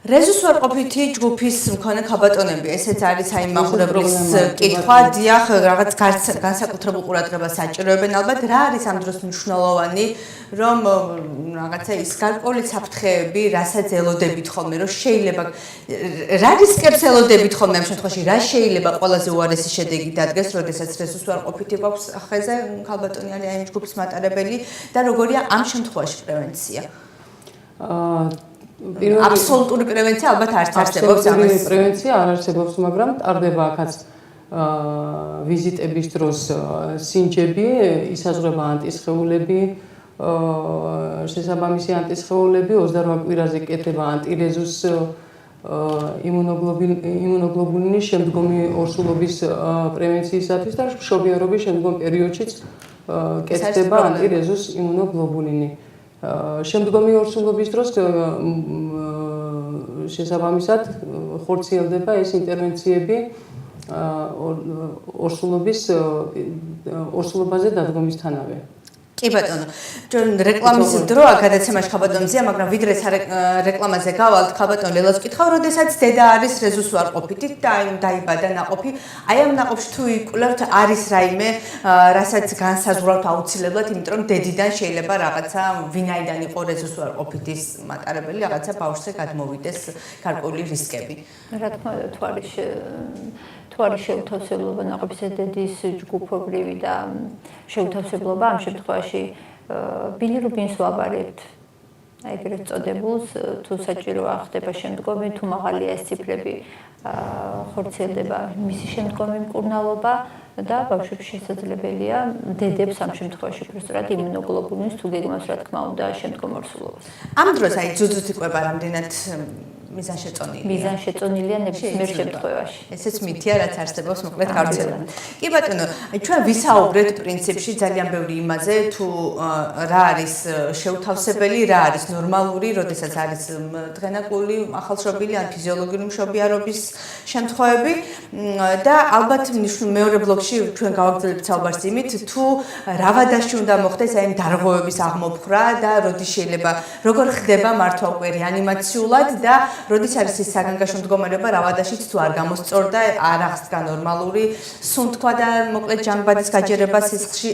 რეზუსვარყოფითი ჯგუფის მქონე ქალბატონები, ესეც არის აი მაყურებლის კითხვა, დიახ, რაღაც განსაკუთრებულ ყურადღებას საჭიროებენ ალბათ, რა არის ამ დროს მნიშვნელოვანი, რომ რაღაცა ის გარკვეული საფრთხეები, რასაც ელოდებით ხოლმე, რომ შეიძლება რა რისკებს ელოდებით ხოლმე ამ შემთხვევაში, რა შეიძლება ყველაზე უარესი შედეგი დადგეს, როდესაც რეზუსვარყოფითი გვაქვს ხეზე ქალბატონი არის აი ამ ჯგუფის მატარებელი და როგორია ამ შემთხვევაში პრევენცია? აბსოლუტური პრევენცია ალბათ არ არსებობს ამას. პრევენცია არ არსებობს, მაგრამ ტარდება აქაც ვიზიტების დროს სინჯები, ისაზღვრება ანტისხეულები, შესაბამისი ანტისხეულები 28 კვირაზე კეთდება ანტირეზუს იმუნოგლობულინის შემდგომი ორსულობის პრევენციისათვის და მშობიარობის შემდგომ პერიოდშიც კეთდება ანტირეზუს იმუნოგლობულინი. შემდგომი ორსულობის დროს შესაბამისად ხორციელდება ეს ინტერვენციები ორსულობაზე დადგომისთანავე. კი ბატონო, ჩვენ რეკლამის დროა გადაცემაში ხალბატონ მზია, მაგრამ ვიდრე რეკლამაზე გავალთ, ხალბატონ ლელას ვკითხავ, როდესაც დედა არის რეზუსვარყოფითი და აი დაიბადა ნაყოფი, აი ამ ნაყოფში თუ იკვლევთ არის რაიმე, რასაც განსაზღვრავთ აუცილებლად, იმიტომ რომ დედიდან შეიძლება რაღაცა ვინაიდან იყო რეზუსვარყოფითის მატარებელი, რაღაცა ბავშვზე გადმოვიდეს გარკვეული რისკები. რა თქმა უნდა, თუ არის შეუთავსებლობა ნაყოფისა დედის ჯგუფობრივი და შეუთავსებლობა ამ შემთხვევაში ბილირუბინს ვაბარებთ. აი ეგრეთ წოდებულს, თუ საჭიროა ხდება შემდგომი, თუ მაღალია ეს ციფრები, ხორციელდება მისი შემდგომი მკურნალობა და ბავშვებს შესაძლებელია დედებს ამ შემთხვევაში უბრალოდ იმუნოგლობულინის თუ გეგმავს რა თქმა უნდა შემდგომ ორსულობას. ამ დროს აი ძუძუთი ყვება რამდენად მიზანშეწონილია. მიზანშეწონილია ნებისმიერ შემთხვევაში. ესეც მითია, რაც არსებობს მოკლედ გავრცელებული. კი ბატონო, ჩვენ ვისაუბრეთ პრინციპში ძალიან ბევრი იმაზე, თუ რა არის შეუთავსებელი, რა არის ნორმალური, როდესაც არის დღენაკული ახალშობილი ან ფიზიოლოგიური მშობიარობის შემთხვევები და ალბათ მეორე ბლოკში ჩვენ გავაგრძელებთ საუბარს იმით, თუ რა ვადაში უნდა მოხდეს აი ამ დარღვევების აღმოფხვრა და როდის შეიძლება როგორ ხდება მართვა უკვე რეანიმაციულად და როდის არის ის საგანგაშო მდგომარეობა რა ვადაშიც თუ არ გამოსწორდა, არ აღსდგა ნორმალური სუნთქვა და მოკლედ ჯანგბადის გაჯერება სისხლში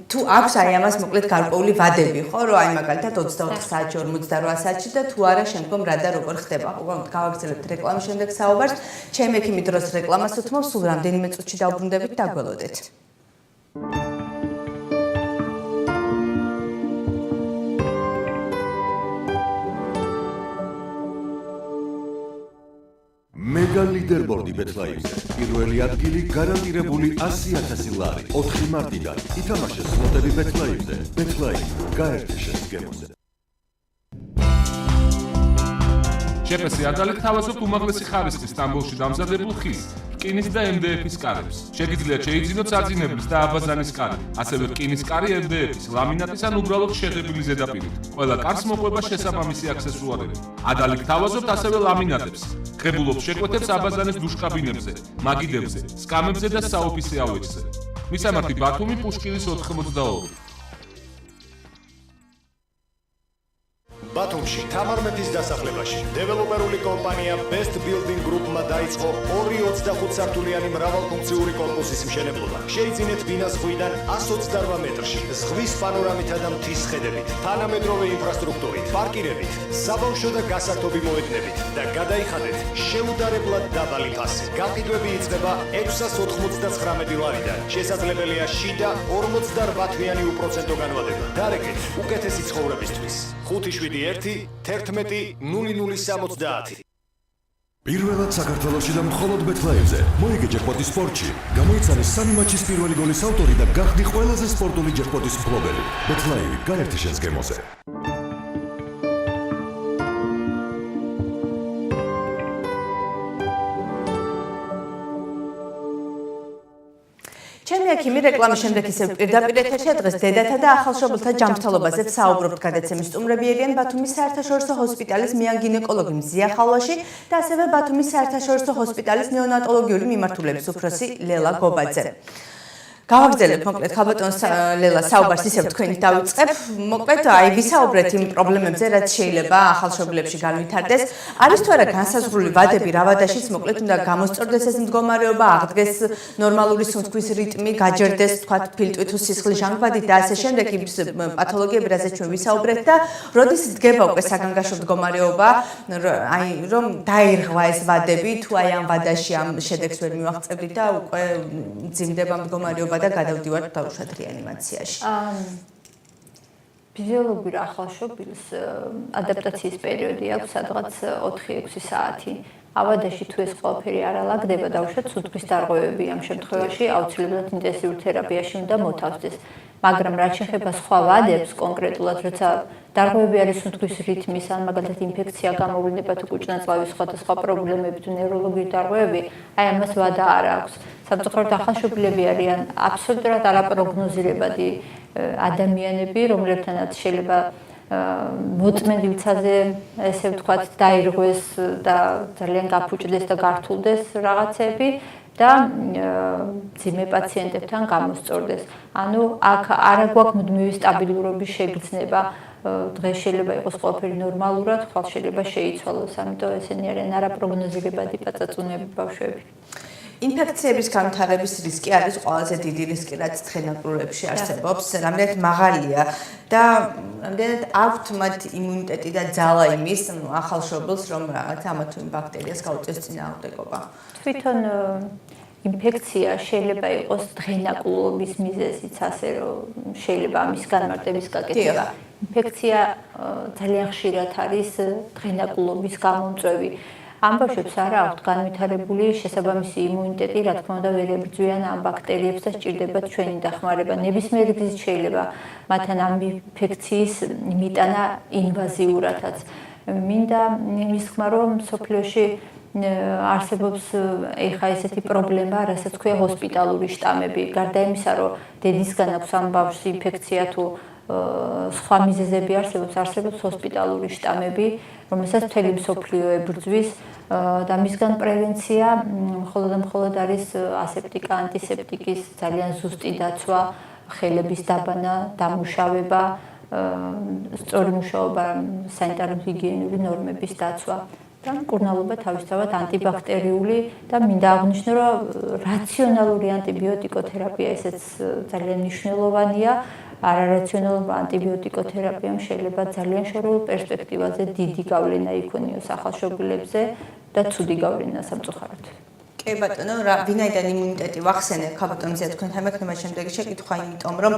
თუ აქვს აი ამას მოკლედ გარკვეული ვადები, ხო, რომ აი მაგალითად 24 საათში 48 საათში და თუ არა შემდგომ რა და როგორ ხდება. გავაგრძელებთ რეკლამის შემდეგ საუბარს. ჩემი ექიმი დროს რეკლამას უთმობ, სულ რამდენიმე წუთში დავბრუნდებით და გველოდეთ. მეგა ლიდერბორდი ბეთლაიმზე. პირველი ადგილი გარანტირებული 100,000 ლარი. 4 მარტიდან ითამაშეს სლოტები ბეთლაიმზე. ბეთლაიმი გაერთე შეგემოზე. შეფასი ადალით თავაზობთ უმაღლესი ხარისხის სტამბოლში დამზადებულ ხის, რკინის და MDF-ის კარებს. შეგიძლიათ შეიძინოთ საძინებლის და აბაზანის კარი, ასევე რკინის კარი MDF-ის, ლამინატის ან უბრალოდ შეღებილი ზედაპირით. ყველა კარს მოყვება შესაბამისი აქსესუარები. ადალით თავაზობთ ასევე ლამინატებს. ღებულობს შეკვეთებს აბაზანის დუშკაბინებზე, მაგიდებზე, სკამებზე და საოფისე ავეჯზე. მისამართი ბათუმი პუშკინის 82. ბათუმში თამარ მეფის დასახლებაში დეველოპერული კომპანია Best Building Group-მა დაიწყო 225 სართულიანი მრავალფუნქციური კორპუსის მშენებლობა. შეიძინეთ ბინას ხვიდან 128 მეტრში, ზღვის პანორამითა და მთის ხედებით, თანამედროვე ინფრასტრუქტურით, პარკირებით, საბავშვო და გასართობი მოედნებით და გადაიხადეთ შეუდარებლად დაბალი ფასი. გაყიდვები იწყება 699 ლარიდან. შესაძლებელია შიდა 48 თვიანი უპროცენტო განვადება. დარეკეთ უკეთესი ცხოვრებისთვის. 571-11-0070. პირველად საქართველოში და მხოლოდ ბეთლაიმზე. მოიგე ჯეკპოტი სპორტში. გამოიცანეს 3 მატჩის პირველი გოლის ავტორი და გახდი ყველაზე სპორტული ჯეკპოტის მფლობელი. ბეთლაიმი გაერთე შენს გემოზე. ჩემი ექიმი რეკლამის შემდეგ ისევ პირდაპირ ეთერში დღეს დედათა და ახალშობილთა ჯანმრთელობაზე საუბრობთ გადაცემის სტუმრები არიან ბათუმის საერთაშორისო ჰოსპიტალის მეან-გინეკოლოგი მზია ხალვაში და ასევე ბათუმის საერთაშორისო ჰოსპიტალის ნეონატოლოგიური მიმართულების უფროსი ლელა გობაძე. გავაგრძელებ მოკლედ ხალბატონს ლელა საუბარს ისევ თქვენით დავიწყებ. მოკლედ აი ვისაუბრეთ იმ პრობლემებზე, რაც შეიძლება ახალშობილებში განვითარდეს. არის თუ არა განსაზღვრული ვადები, რა ვადაშიც მოკლედ უნდა გამოსწორდეს ეს მდგომარეობა, აღდგეს ნორმალური სუნთქვის რიტმი, გაჯერდეს თქვათ ფილტვი თუ სისხლის ჟანგბადით და ასე შემდეგ იმ პათოლოგიები, რაზეც ჩვენ ვისაუბრეთ და როდის დგება უკვე საგანგაშო მდგომარეობა, აი რომ დაირღვა ეს ვადები, თუ აი ამ ვადაში ამ შედეგს ვერ მივაღწევთ და უკვე მძიმდება მდგომარეობა და გადავდივართ დაუშვათ რეანიმაციაში. ფიზიოლოგიურ ახალშობილს ადაპტაციის პერიოდი აქვს სადღაც 4-6 საათი. ავადაში თუ ეს ყველაფერი არ ალაგდება, დაუშვათ სუნთქვის დარღვევები ამ შემთხვევაში აუცილებლად ინტენსიურ თერაპიაში უნდა მოთავსდეს. მაგრამ რაც შეეხება სხვა ვადებს კონკრეტულად, როცა დარღვევები არის სუნთქვის რიტმის, ან მაგალითად ინფექცია გამოვლინდება თუ კუჭნაწლავის სხვადასხვა პრობლემები თუ ნევროლოგიური დარღვევები, აი ამას ვადა არ აქვს. სამწუხაროდ ახალშობილები არიან აბსოლუტურად არაპროგნოზირებადი ადამიანები, რომლებთანაც შეიძლება მოწმენდილცაზე ესე ვთქვათ დაირღვეს და ძალიან გაფუჭდეს და გართულდეს რაღაცები და ძიმე პაციენტებთან გამოსწორდეს. ანუ აქ არ გვაქვს მუდმივი სტაბილურობის შეგრძნება. დღეს შეიძლება იყოს ყველაფერი ნორმალურად, ხვალ შეიძლება შეიცვალოს, ამიტომ ესენი არიან არაპროგნოზირებადი პაწაწუნები ბავშვები. ინფექციების განვითარების რისკი არის ყველაზე დიდი რისკი, რაც თხენაკრულებში არსებობს, რამდენად მაღალია და რამდენად აქვთ მათ იმუნიტეტი და ძალა იმის ახალშობილს, რომ რაღაც ამა თუ იმ ბაქტერიას გაუწიოს წინააღმდეგობა. თვითონ ინფექცია შეიძლება იყოს თხენაკულობის მიზეზიც, ასე რომ შეიძლება ამის განმარტების გაკეთება. ინფექცია ძალიან ხშირად არის თხენაკულობის გამომწვევი. ამ ბავშვებს არა აქვთ განვითარებული შესაბამისი იმუნიტეტი, რა თქმა უნდა, ვერ ებრძვიან ამ ბაქტერიებს და სჭირდებათ ჩვენი დახმარება. ნებისმიერი გზით შეიძლება მათთან ამ ინფექციის მიტანა ინვაზიურადაც. მინდა იმის ხმა, რომ სოფლიოში არსებობს ეხა ესეთი პრობლემა, რასაც ქვია ჰოსპიტალური შტამები. გარდა იმისა, რომ დედისგან აქვს ამ ბავშვს ინფექცია თუ სხვა მიზეზები არსებობს ჰოსპიტალური შტამები, რომელსაც მთელი მსოფლიო ებრძვის და მისგან პრევენცია მხოლოდ არის ასეპტიკა, ანტისეპტიკის ძალიან ზუსტი დაცვა, ხელების დაბანა, დამუშავება, სწორი მუშაობა სანიტარ-ჰიგიენური ნორმების დაცვა და მკურნალობა თავისთავად ანტიბაქტერიული და მინდა აღვნიშნო, რომ რაციონალური ანტიბიოტიკოთერაპია ესეც ძალიან მნიშვნელოვანია. არარაციონალური ანტიბიოტიკოთერაპიამ შეიძლება ძალიან შორეულ პერსპექტივაზე დიდი გავლენა იქონიოს ახალშობილებზე და ცუდი გავლენა სამწუხაროდ. კი ბატონო, ვინაიდან იმუნიტეტი ვახსენე, ხალბატონზე თქვენთან მექნება შემდეგი შეკითხვა, იმიტომ რომ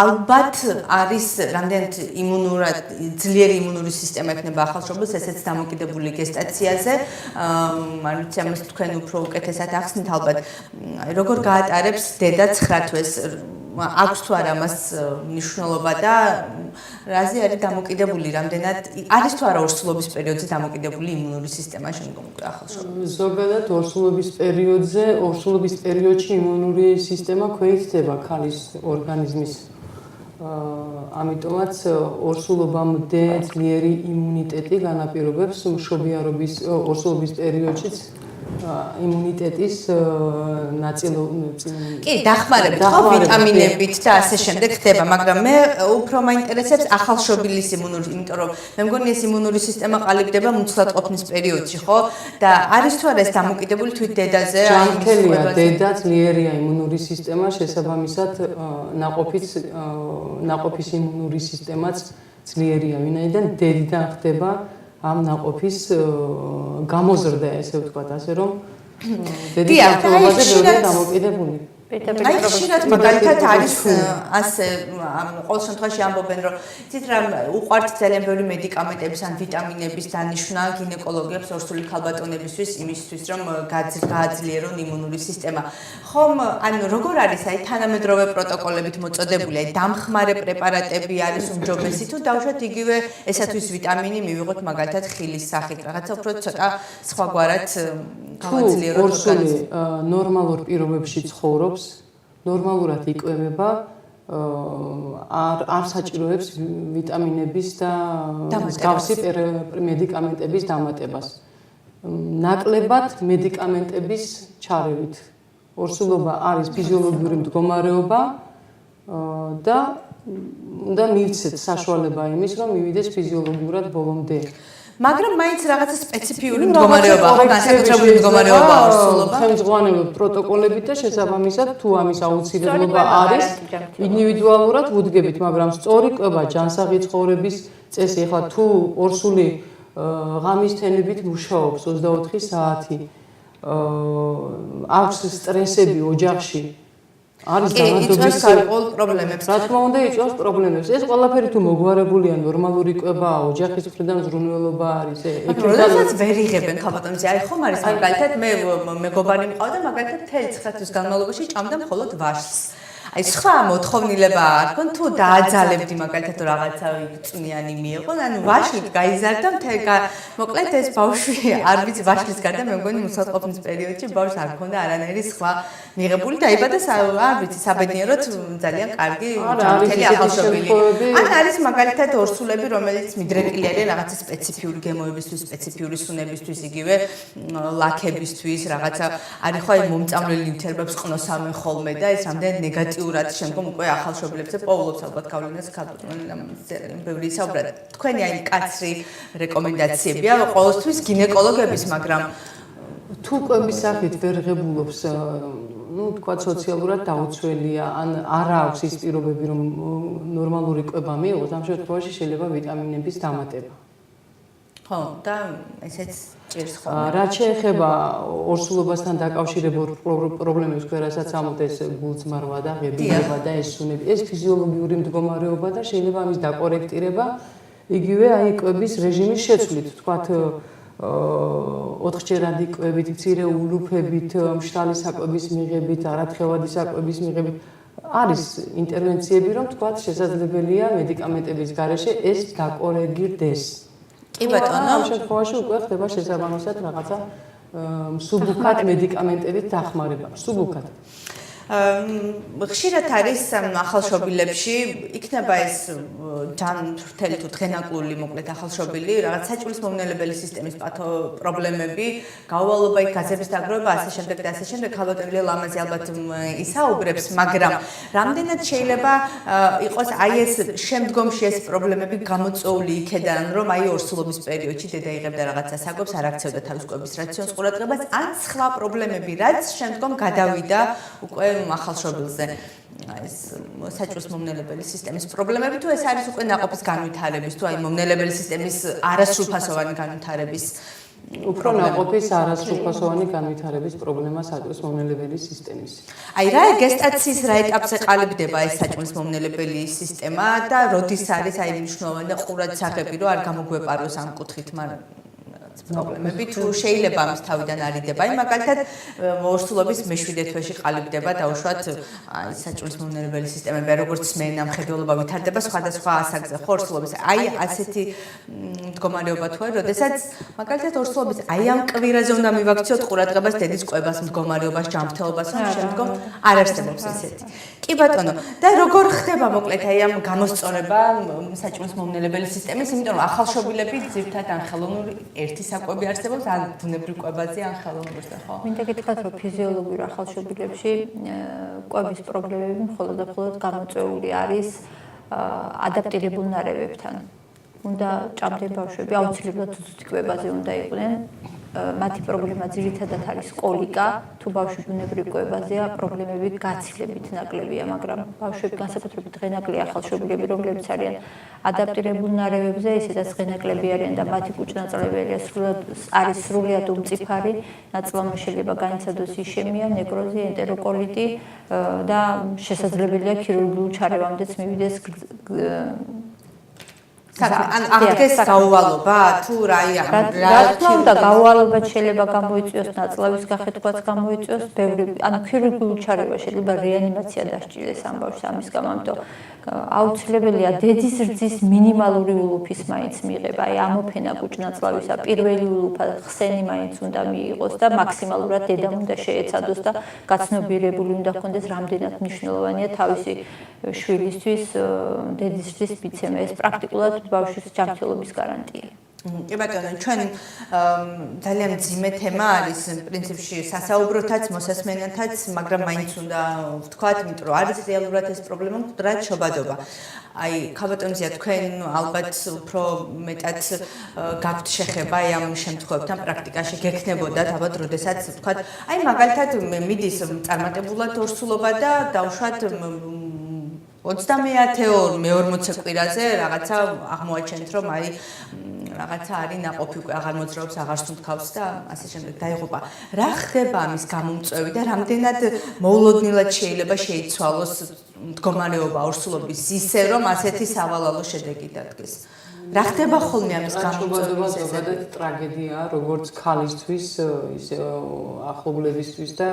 ალბათ არის რამდენად ძლიერი იმუნური სისტემა ექნება ახალშობილს, ესეც დამოკიდებული გესტაციაზე. არ ვიცი, ამას თქვენ უფრო უკეთესად ახსნით ალბათ. როგორ გაატარებს დედა 9 თვეს? აქვს თუ არა მას მნიშვნელობა და რაზე არის დამოკიდებული, რამდენად არის თუ არა ორსულობის პერიოდზე დამოკიდებული იმუნური სისტემა შემდგომ უკვე ახალშობილს? ზოგადად ორსულობის პერიოდში იმუნური სისტემა ქვეითდება ქალის ორგანიზმის. ამიტომაც ორსულობამდე ძლიერი იმუნიტეტი განაპირობებს მშობიარობის ორსულობის პერიოდშიც იმუნიტეტის კი, დახმარებით ხო ვიტამინებით და ასე შემდეგ ხდება, მაგრამ მე უფრო მაინტერესებს ახალშობილის იმუნური, იმიტომ რომ მე მგონი ეს იმუნური სისტემა ყალიბდება მუცლად ყოფნის პერიოდში, ხო? და არის თუ არა ეს დამოკიდებული თვით დედაზე? ჯანმრთელია დედა, ძლიერია იმუნური სისტემა, შესაბამისად ნაყოფის იმუნური სისტემაც ძლიერია, ვინაიდან დედიდან ხდება ამ ნაყოფის გამოზრდა, ესე ვთქვათ, ასე რომ დედის ჯანმრთელობაზე ბევრია დამოკიდებული. აი ხშირად მაგალითად არის ასე ყოველ შემთხვევაში ამბობენ რომ იცით რა უყვართ ძალიან ბევრი მედიკამენტების ან ვიტამინების დანიშვნა გინეკოლოგებს ორსული ქალბატონებისთვის იმისთვის რომ გააძლიერონ იმუნური სისტემა ხომ ანუ როგორ არის აი თანამედროვე პროტოკოლებით მოწოდებული აი დამხმარე პრეპარატები არის უმჯობესი თუ დავუშვათ იგივე ესათვის ვიტამინი მივიღოთ მაგალითად ხილის სახით რაღაცა უფრო ცოტა სხვაგვარად გავაძლიეროთ ორგანიზმი ნორმალურ პირობებში ცხოვრობს ნორმალურად იკვებება, არ საჭიროებს ვიტამინების და მსგავსი მედიკამენტების დამატებას. ნაკლებად მედიკამენტების ჩარევით. ორსულობა არის ფიზიოლოგიური მდგომარეობა და უნდა მივცეთ საშუალება იმის, რომ მივიდეს ფიზიოლოგიურად ბოლომდე. მაგრამ მაინც რაღაცა სპეციფიური მდგომარეობა, განსაკუთრებული მდგომარეობა ორსულობა. ხელმძღვანელი პროტოკოლებით და შესაბამისად თუ ამის აუცილებლობა არის, ინდივიდუალურად ვუდგებით, მაგრამ სწორი კვება ჯანსაღი ცხოვრების წესი. ეხლა თუ ორსული ღამის თენებით მუშაობს 24 საათი, აქვს სტრესები ოჯახში, არის დაავადების პრობლემებს. რა თქმა უნდა, იწვევს პრობლემებს. ეს ყველაფერი თუ მოგვარებულია, ნორმალური კვება, ოჯახის მხრიდან ზრუნველობა არის. როდესაც ვერ იღებენ ხალბატონზე, აი ხომ არის მაგალითად მე მეგობარი მყავდა, მაგალითად 19 წლის განმავლობაში ჭამდა მხოლოდ ვაშლს. აი სხვა მოთხოვნილება არ ქონ თუ დააძალებდი მაგალითად რაღაცა წვნიანი მიიღო, ანუ ვაშლით გაიზარდა მოკლედ ეს ბავშვი არ ვიცი ვაშლის გარდა მე მგონი მოსაწყობის პერიოდში ბავშვს არ ქონდა არანაირი სხვა მიღებული დაიბადა არ ვიცი საბედნიეროდ ძალიან კარგი ჯანმრთელი ახალშობილი. ან არის მაგალითად ორსულები რომელიც მიდრეკილი არიან რაღაცა სპეციფიური გემოებისთვის, სპეციფიური სუნებისთვის, იგივე ლაქებისთვის, რაღაცა არის ხო აი მომწამლელი ნივთიერებებს ყნოსავენ ხოლმე და ეს რამდენი ნეგატიურად შემდგომ უკვე ახალშობილებზე პოულობს ალბათ გავლენას ქალბატონელს ბევრი საუბრად. თქვენი აი კაცრი რეკომენდაციებია ყოველთვის გინეკოლოგების, მაგრამ თუ კვების სახით ვერ ღებულობს, თქვა სოციალურად დაუცველია, ან არ აქვს ის პირობები, რომ ნორმალური კვება მიიღოს, ამ შემთხვევაში შეიძლება ვიტამინების დამატება. ხო, და ესეც ჭირს ხოლმე. რაც შეეხება ორსულობასთან დაკავშირებულ პრობლემებს, რასაც ამოდის გულწმარვა და ღებულება და ეს სუნები, ეს ფიზიოლოგიური მდგომარეობა და შეიძლება ამის დაკორექტირება იგივე აი კვების რეჟიმის შეცვლით, თქვათ 4-ჯერადი კვებით, მცირე ულუფებით, მშრალი საკვების მიღებით, არათხევადი საკვების მიღებით არის ინტერვენციები, რომ თქვათ შესაძლებელია მედიკამენტების გარეშე ეს დაკორექტირდეს. კი ბატონო, ამ შემთხვევაში უკვე ხდება შესაბამისად რაღაცა მსუბუქად მედიკამენტებით დახმარება, მსუბუქად. ხშირად არის ახალშობილებში იქნება ეს ჯანმრთელი თუ დღენაკლული მოკლედ ახალშობილი რაღაც საჭმლის მომნელებელი სისტემის პრობლემები, გაუვალობა, გაზების დაგროვება, ასე შემდეგ და ასე შემდეგ. ხალბატონი ლელა ამაზე ალბათ ისაუბრებს, მაგრამ რამდენად შეიძლება იყოს აი ეს შემდგომში ეს პრობლემები გამოწვეული იქედან, რომ აი ორსულობის პერიოდში დედა იღებდა რაღაცა საკვებს, არ აქცევდა თავის კვების რაციონს ყურადღებას, ან სხვა პრობლემები, რაც შემდგომ გადავიდა უკვე ახალშობილზე ეს საჭმლის მომნელებელი სისტემის პრობლემები თუ ეს არის უკვე ნაყოფის განვითარების თუ აი მომნელებელი სისტემის არასრულფასოვანი განვითარების უფრო ნაყოფის არასრულფასოვანი განვითარების პრობლემა საჭმლის მომნელებელი სისტემის. აი რა გესტაციის რა ეტაპზე ყალიბდება ეს საჭმლის მომნელებელი სისტემა და როდის არის აი მნიშვნელოვანი ყურადსაღები რომ არ გამოგვეპაროს ამ კუთხით, მაგრამ პრობლემები თუ შეიძლება ამის თავიდან არიდება. აი მაგალითად ორსულობის მე-7 თვეში ყალიბდება დაუშვათ აი საჭმლის მომნელებელი სისტემები, როგორც მე ნამხედველობა ვითარდება სხვადასხვა ასაკზე ორსულობის. აი ასეთი მდგომარეობა თუ არის, როდესაც მაგალითად ორსულობის აი ამ კვირაზე უნდა მივაქციოთ ყურადღებას დედის კვებას, მდგომარეობას, ჯანმრთელობას, რომ შემდგომ არ არსებობს ესეთი. კი ბატონო, და როგორ ხდება მოკლედ აი ამ გამოსწორება საჭმლის მომნელებელი სისტემის, იმიტომ რომ ახალშობილები ძირითადად ან ხელოვნური ერთი საკვები არსებობს, ან ბუნებრივ კვებაზე, ან ხელოვნურზე, ხო? მინდა გითხრათ, რომ ფიზიოლოგიურ ახალშობილებში კვების პრობლემები მხოლოდ და მხოლოდ გამოწვეული არის ადაპტირებულ ნარევებთან. უნდა ჭამდნენ ბავშვები, აუცილებლად თუთუთი კვებაზე უნდა იყვნენ. მათი პრობლემა ძირითადად არის კოლიკა, თუ ბავშვი ბუნებრივ კვებაზეა, პრობლემები გაცილებით ნაკლებია, მაგრამ ბავშვები განსაკუთრებით დღენაკლი ახალშობილები, რომლებიც არიან ადაპტირებულ ნარევებზე, ისედაც დღენაკლები არიან და მათი კუჭ-ნაწლავი არის სრულიად უმწიფარი, ნაწლავმა შეიძლება განიცადოს ისემია, ნეკროზი, ენტეროკოლიტი და შესაძლებელია ქირურგიულ ჩარევამდეც მივიდეს ან აღდგეს გაუვალობა თუ რაია რა თქმა უნდა გაუვალობა შეიძლება გამოიწვიოს ნაწლავის გახეთქვაც გამოიწვიოს ბევრი ანუ ქირურგიულ ჩარევა შეიძლება რეანიმაცია დასჭირდეს ამ ბავშვს ამის გამო აუცილებელია დედის რძის მინიმალური ულუფის მაინც მიღება, აი ამოფენა კუჭნაწლავისა, პირველი ულუფა ხსენი მაინც უნდა მიიღოს და მაქსიმალურად დედამ უნდა შეეცადოს და გაცნობიერებული უნდა ჰქონდეს, რამდენად მნიშვნელოვანია თავისი შვილისთვის დედის რძის მიცემა. ეს პრაქტიკულად ბავშვის ჯანმრთელობის გარანტია. კი ბატონო, ჩვენ ძალიან მძიმე თემა არის პრინციპში სასაუბროთაც, მოსასმენათაც, მაგრამ მაინც უნდა ვთქვათ, იმიტომ რომ არის რეალურად ეს პრობლემა, მკვდრად შობადობა. აი, ხალბატონზია თქვენ ალბათ უფრო მეტად გაქვთ შეხება ამ შემთხვევებთან პრაქტიკაში გექნებოდათ, ალბათ, როდესაც ვთქვათ, აი მაგალითად მიდის წარმატებულად ორსულობა და დავშვათ 30-40 კვირაზე რაღაცა აღმოაჩენთ, რომ აი რაღაცა არის ნაყოფი უკვე აღარ მოძრაობს, აღარ სუნთქავს და ასე შემდეგ დაიღუპა. რა ხდება ამის გამომწვევი და რამდენად მოულოდნელად შეიძლება შეიცვალოს მდგომარეობა ორსულობის ისე, რომ ასეთი სავალალო შედეგი დადგეს? რა ხდება ხოლმე ამის გამომწვევი? ზოგადად ტრაგედიაა, როგორც ქალისთვის, ისე ახლობლებისთვის და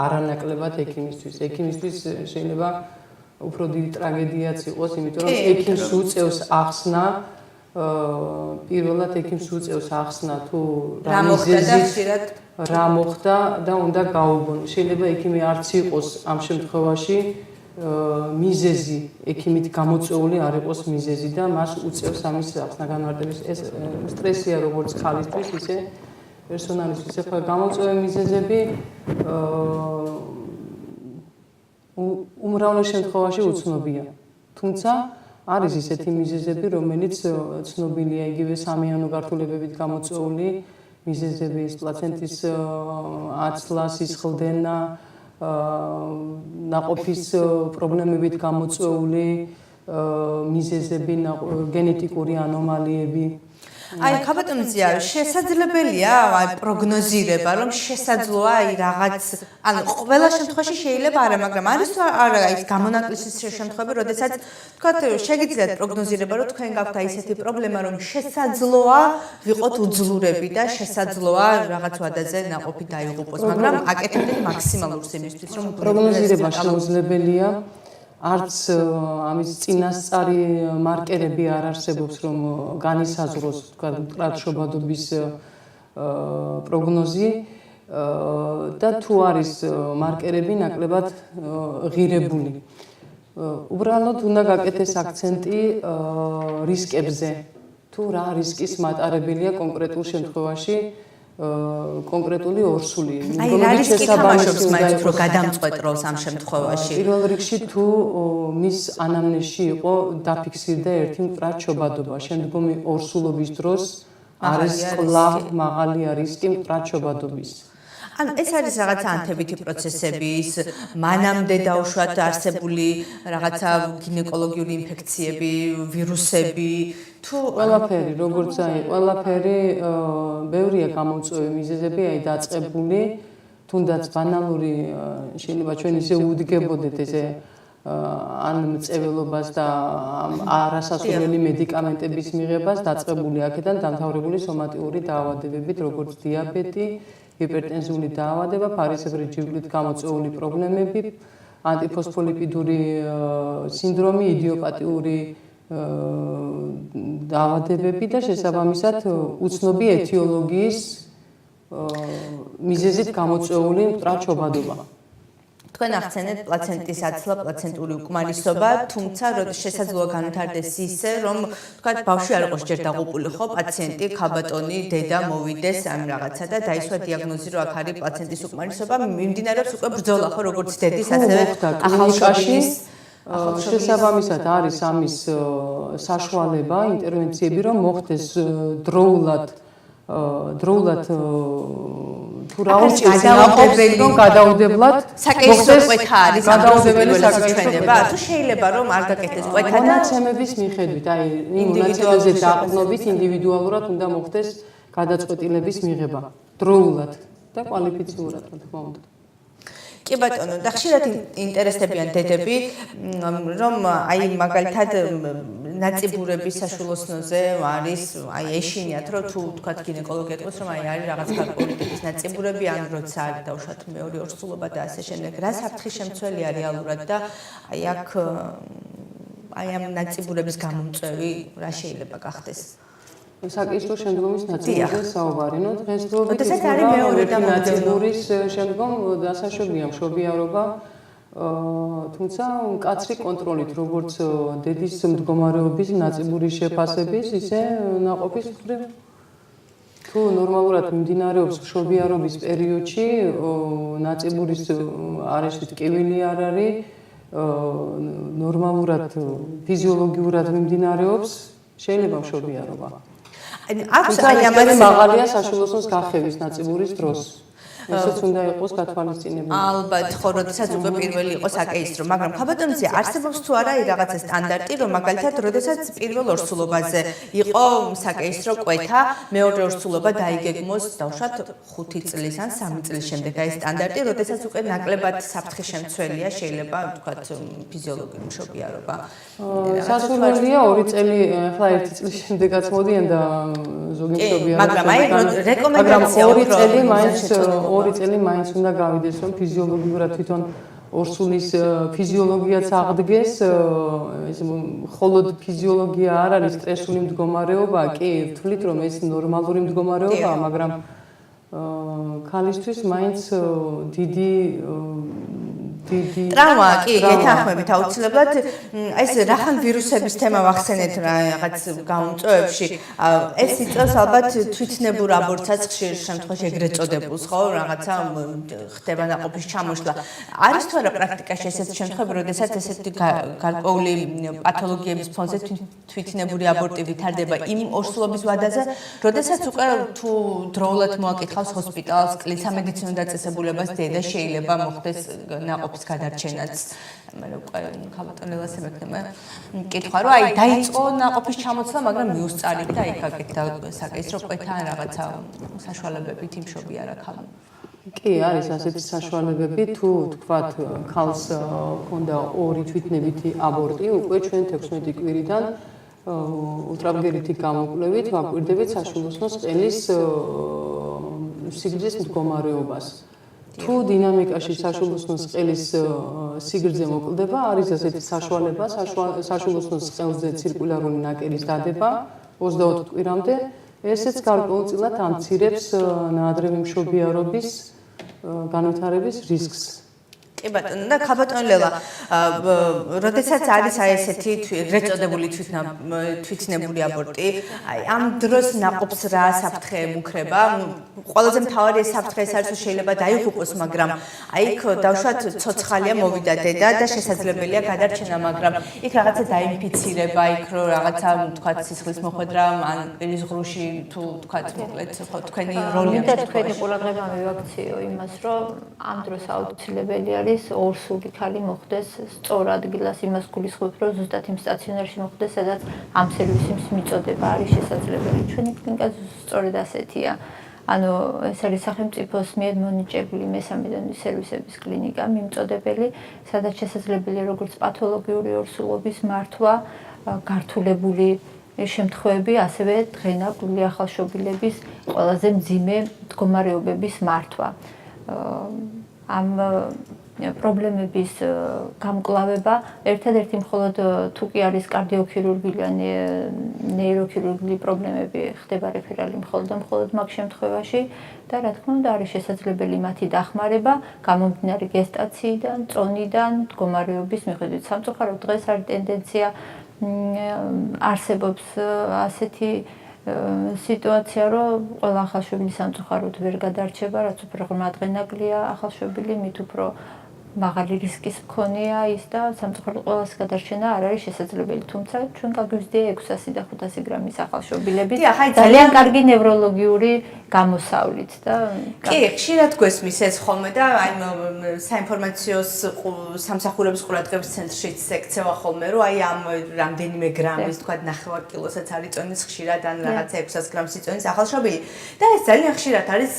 არანაკლებად ექიმისთვის. ექიმისთვის შეიძლება უფრო დიდი ტრაგედიაც იყოს, იმიტომ რომ ექიმს უწევს ახსნა პირველად ექიმს უწევს ახსნა თუ რა მოხდა და უნდა გაუბონოს. შეიძლება ექიმი არც იყოს ამ შემთხვევაში მიზეზი, ექიმით გამოწვეული არ იყოს მიზეზი და მას უწევს ამის ახსნა განმარტების. ეს სტრესია როგორც ქალისთვის, ისე პერსონალისთვის. ახლა გამოწვევი მიზეზები უმრავლეს შემთხვევაში უცნობია. თუმცა არის ისეთი მიზეზები, რომელიც ცნობილია იგივე სამიანო გართულებებით გამოწვეული მიზეზები, პლაცენტის აცლა, სისხლდენა, ნაყოფის პრობლემებით გამოწვეული მიზეზები, გენეტიკური ანომალიები. აი, ხალბატონზია, შესაძლებელია პროგნოზირება, რომ შესაძლოა აი რაღაც, ანუ ყველა შემთხვევაში შეიძლება არა, მაგრამ არის თუ არა ის გამონაკლისის შემთხვევები, როდესაც თქვათ, შეგიძლიათ პროგნოზირება, რომ თქვენ გაქვთ აი ესეთი პრობლემა, რომ შესაძლოა ვიყოთ უძლურები და შესაძლოა რაღაც ვადაზე ნაყოფი დაიღუპოს, მაგრამ აკეთებდით მაქსიმალურს იმისთვის, რომ პროგნოზირება შეუძლებელია. არც ამის წინასწარი მარკერები არ არსებობს, რომ განისაზღვროს მკვდრად შობადობის პროგნოზი და თუ არის მარკერები ნაკლებად ღირებული. უბრალოდ უნდა გაკეთდეს აქცენტი რისკებზე. თუ რა რისკის მატარებელია კონკრეტულ შემთხვევაში კონკრეტული ორსული. აი, რა რისკი თამაშობს მაინც უფრო გადამწყვეტ როლს ამ შემთხვევაში? პირველ რიგში თუ მის ანამნეზში იყო დაფიქსირდა ერთი მკვდრად შობადობა, შემდგომი ორსულობის დროს არის კვლავ მაღალი რისკი მკვდრად შობადობის. ანუ ეს არის რაღაცა ანთებითი პროცესები, ის მანამდე დაუშვათ არსებული რაღაცა გინეკოლოგიური ინფექციები, ვირუსები, თუ ყველაფერი, როგორც აი, ყველაფერი ბევრია გამოწვევი მიზეზები, აი დაწყებული, თუნდაც ბანალური შეიძლება ჩვენ ისე უდგებოდეთ ესე ან მწეველობას და არასასურველი მედიკამენტების მიღებას, დაწყებული აქედან დამთავრებული სომატიური დაავადებებით, როგორც დიაბეტი, ჰიპერტენზიული დაავადება, ფარისებრი ჯირკვლით გამოწვეული პრობლემები, ანტიფოსფოლიპიდური სინდრომი, იდიოპათიური დაავადებები და შესაბამისად უცნობი ეთიოლოგიის მიზეზით გამოწვეული მკვდრად შობადობა. თქვენ ახსენეთ პლაცენტის აცლა, პლაცენტური უკმარისობა, თუმცა შესაძლოა განვითარდეს ისე, რომ თქვათ ბავშვი არ იყოს ჯერ დაღუპული, ხო, პაციენტი, ხალბატონი, დედა მოვიდეს ამ რაღაცა და დაისვა დიაგნოზი, რომ აქ არის პლაცენტის უკმარისობა, მიმდინარეობს უკვე ბრძოლა, ხო, როგორც დედის, ასევე ახალშობილის. შესაბამისად არის ამის საშუალება, ინტერვენციები, რომ მოხდეს დროულად თუ რა უწევს ნაყოფს, რომ გადაუდებლად საკეისრო კვეთა არის გადაუდებელი საქმეება, თუ შეიძლება რომ არ გაკეთდეს კვეთა და მონაცემების მიხედვით, აი იმ მონაცემებზე დაყრდნობით ინდივიდუალურად უნდა მოხდეს გადაწყვეტილების მიღება დროულად და კვალიფიციურად, რა თქმა უნდა. კი ბატონო, და ხშირად ინტერესდებიან დედები, რომ აი მაგალითად ნაწიბურების საშუალოსნოზე არის, აი ეშინიათ, რომ თუ თქვათ გინეკოლოგი ეტყვის, რომ აი არის რაღაც გარკვეული ტიპის ნაწიბურები, ან როცა არის დავუშვათ მეორე ორსულობა და ასე შემდეგ, რა საფრთხის შემცველია რეალურად და აი აქ აი ამ ნაწიბურების გამომწვევი რა შეიძლება გახდეს? საკითხო შემდგომის ნაწილზე საუბარი, ნუ დღესდღეობით როდესაც არის მეორე და ნაწიბურის შემდგომ დასაშვებია მშობიარობა, თუმცა მკაცრი კონტროლით, როგორც დედის მდგომარეობის ნაწიბურის შეფასების, ისე ნაყოფის მხრივ. თუ ნორმალურად მიმდინარეობს მშობიარობის პერიოდში, ნაწიბურის არეში ტკივილი არ არის, ნორმალურად ფიზიოლოგიურად მიმდინარეობს, შეიძლება მშობიარობა. აი ამაზე მაღალია საშუალოსნოს გახევის ნაწიბურის დროს. ესეც უნდა იყოს გათვალისწინებული. ალბათ, ხო, როდესაც უკვე პირველი იყო საკეისრო, მაგრამ ხაბატონზე არსებობს თუ არა რაღაცა სტანდარტი, რომ მაგალითად, როდესაც პირველ ორსულობაზე იყო საკეისრო კვეთა, მეორე ორსულობა დაიგეგმოს დავშვათ 5 წლის ან 3 წლის შემდეგ. აი სტანდარტი, როდესაც უკვე ნაკლებად საფრთხის შემცველია, შეიძლება ვთქვათ ფიზიოლოგიური მშობიარობა. სასურველია 2 წელი, ახლა 1 წლის შემდეგაც მოდიან და ზოგი მშობიარობა. მაგრამ აი რეკომენდაცია 2 წელი მაინც 2 წელი მაინც უნდა გავიდეს, რომ ფიზიოლოგიურად თვითონ ორსულის ფიზიოლოგიაც აღდგეს, ეს მხოლოდ ფიზიოლოგია არ არის სტრესული მდგომარეობა, კი, ვთვლით რომ ეს ნორმალური მდგომარეობაა, მაგრამ ქალისთვის მაინც დიდი ტრავმა, კი, გეთანხმებით აუცილებლად ეს რახან ვირუსების თემა ვახსენეთ რაღაც გამომწვევებში. ეს იწევს ალბათ თვითნებურ აბორტსაც ხშირ შემთხვევაში ეგრეთ წოდებულს, ხო, რაღაცა ხდება ნაყოფის ჩამოშლა. არის თუ არა პრაქტიკაში ესეთი შემთხვევები, როდესაც ესეთი გარკვეული პათოლოგიების ფონზე თვითნებური აბორტი ვითარდება იმ ორსულობის ვადაზე, როდესაც უკვე თუ დროულად მოაკითხავს ჰოსპიტალს, კლინის დაწესებულებას, დედა შეიძლება მოხდეს ნაყოფის გადარჩენაც. მე უკვე ხალხატონელას ემექნება კითხვა, რომ აი დაიწყო ნაყოფის ჩამოცლა, მაგრამ მიუსწარით და იქ აკეთდა საკეისრო კვეთა ან რაღაცა საშუალებებით იმ მშობიარა ქალმა. კი, არის ასეთი საშუალებები, თუ თქვათ ქალს ჰქონდა 2 თვითნებითი აბორტი, უკვე ჩვენ 16 კვირიდან ულტრაბგერითი გამოკვლევით ვაკვირდებით საშუალოსნოს ყელის სიგრძის მდგომარეობას. თუ დინამიკაში საშუალოსნოს ყელის სიგრძე მოკლდება, არის ასეთი საშუალება, საშუალოსნოს ყელზე ცირკულარული ნაკერის დადება 24 კვირამდე, ესეც გარკვეულწილად ამცირებს ნაადრევი მშობიარობის განვითარების რისკს. კი ბატონო, და ხაბატონ ლელა, როდესაც არის აი ესეთი ეგრეთ წოდებული თვითნებური აბორტი, აი ამ დროს ნაყოფს რა საფრთხე ემუქრება? ყველაზე მთავარი საფრთხე ეს არის, რომ შეიძლება დაიღუპოს, მაგრამ აი იქ დავშვათ ცოცხალია მოვიდა დედა და შესაძლებელია გადარჩენა, მაგრამ იქ რაღაცა დაინფიცირება, იქ რომ რაღაცა თქვათ სისხლის მოხვედრა ან ყელის ღრუში თუ თქვათ მოკლედ ხო თქვენი როლი და თქვენი ყურადღება მივაქციო იმას, რომ ამ დროს აუცილებელი არის ორსული ქალი მოხდეს სწორ ადგილას, იმას გულისხმობ, რომ ზუსტად იმ სტაციონარში მოხდეს, სადაც ამ სერვისის მიწოდება არის შესაძლებელი. ჩვენი კლინიკა სწორედ ასეთია. ანუ ეს არის სახელმწიფოს მიერ მონიჭებული მესამე დონის სერვისების კლინიკა, მიმწოდებელი, სადაც შესაძლებელია როგორც პათოლოგიური ორსულობის მართვა, გართულებული შემთხვევები, ასევე დღენაკლული ახალშობილების ყველაზე მძიმე მდგომარეობების მართვა. ამ პრობლემების გამკლავება ერთადერთი მხოლოდ თუ კი არის კარდიოქირურგიული ან ნეიროქირურგიული პრობლემები ხდება რეფერალი მხოლოდ მაგ შემთხვევაში და რა თქმა უნდა არის შესაძლებელი მათი დახმარება გამომდინარე გესტაციიდან, წონიდან, მდგომარეობის მიხედვით. სამწუხაროდ დღეს არის ტენდენცია არსებობს ასეთი სიტუაცია, რომ ყველა ახალშობილი სამწუხაროდ ვერ გადარჩება, რაც უფრო ღრმადღენაკლია ახალშობილი, მით უფრო მაღალი რისკის მქონეა ის და სამწუხაროდ ყველას გადარჩენა არ არის შესაძლებელი, თუმცა ჩვენ გაგვიზრდია 600 და 500 გრამის ახალშობილებით ძალიან კარგი ნევროლოგიური გამოსავლით და კი, ხშირად გვესმის ეს ხოლმე და აი საინფორმაციო სამსახურების ყურადღების ცენტრშიც ექცევა ხოლმე, რომ აი ამ რამდენიმე გრამის, თქვა 9 კილოსაც არ იწონის ხშირად ან რაღაცა 600 გრამს იწონის ახალშობილი და ეს ძალიან ხშირად არის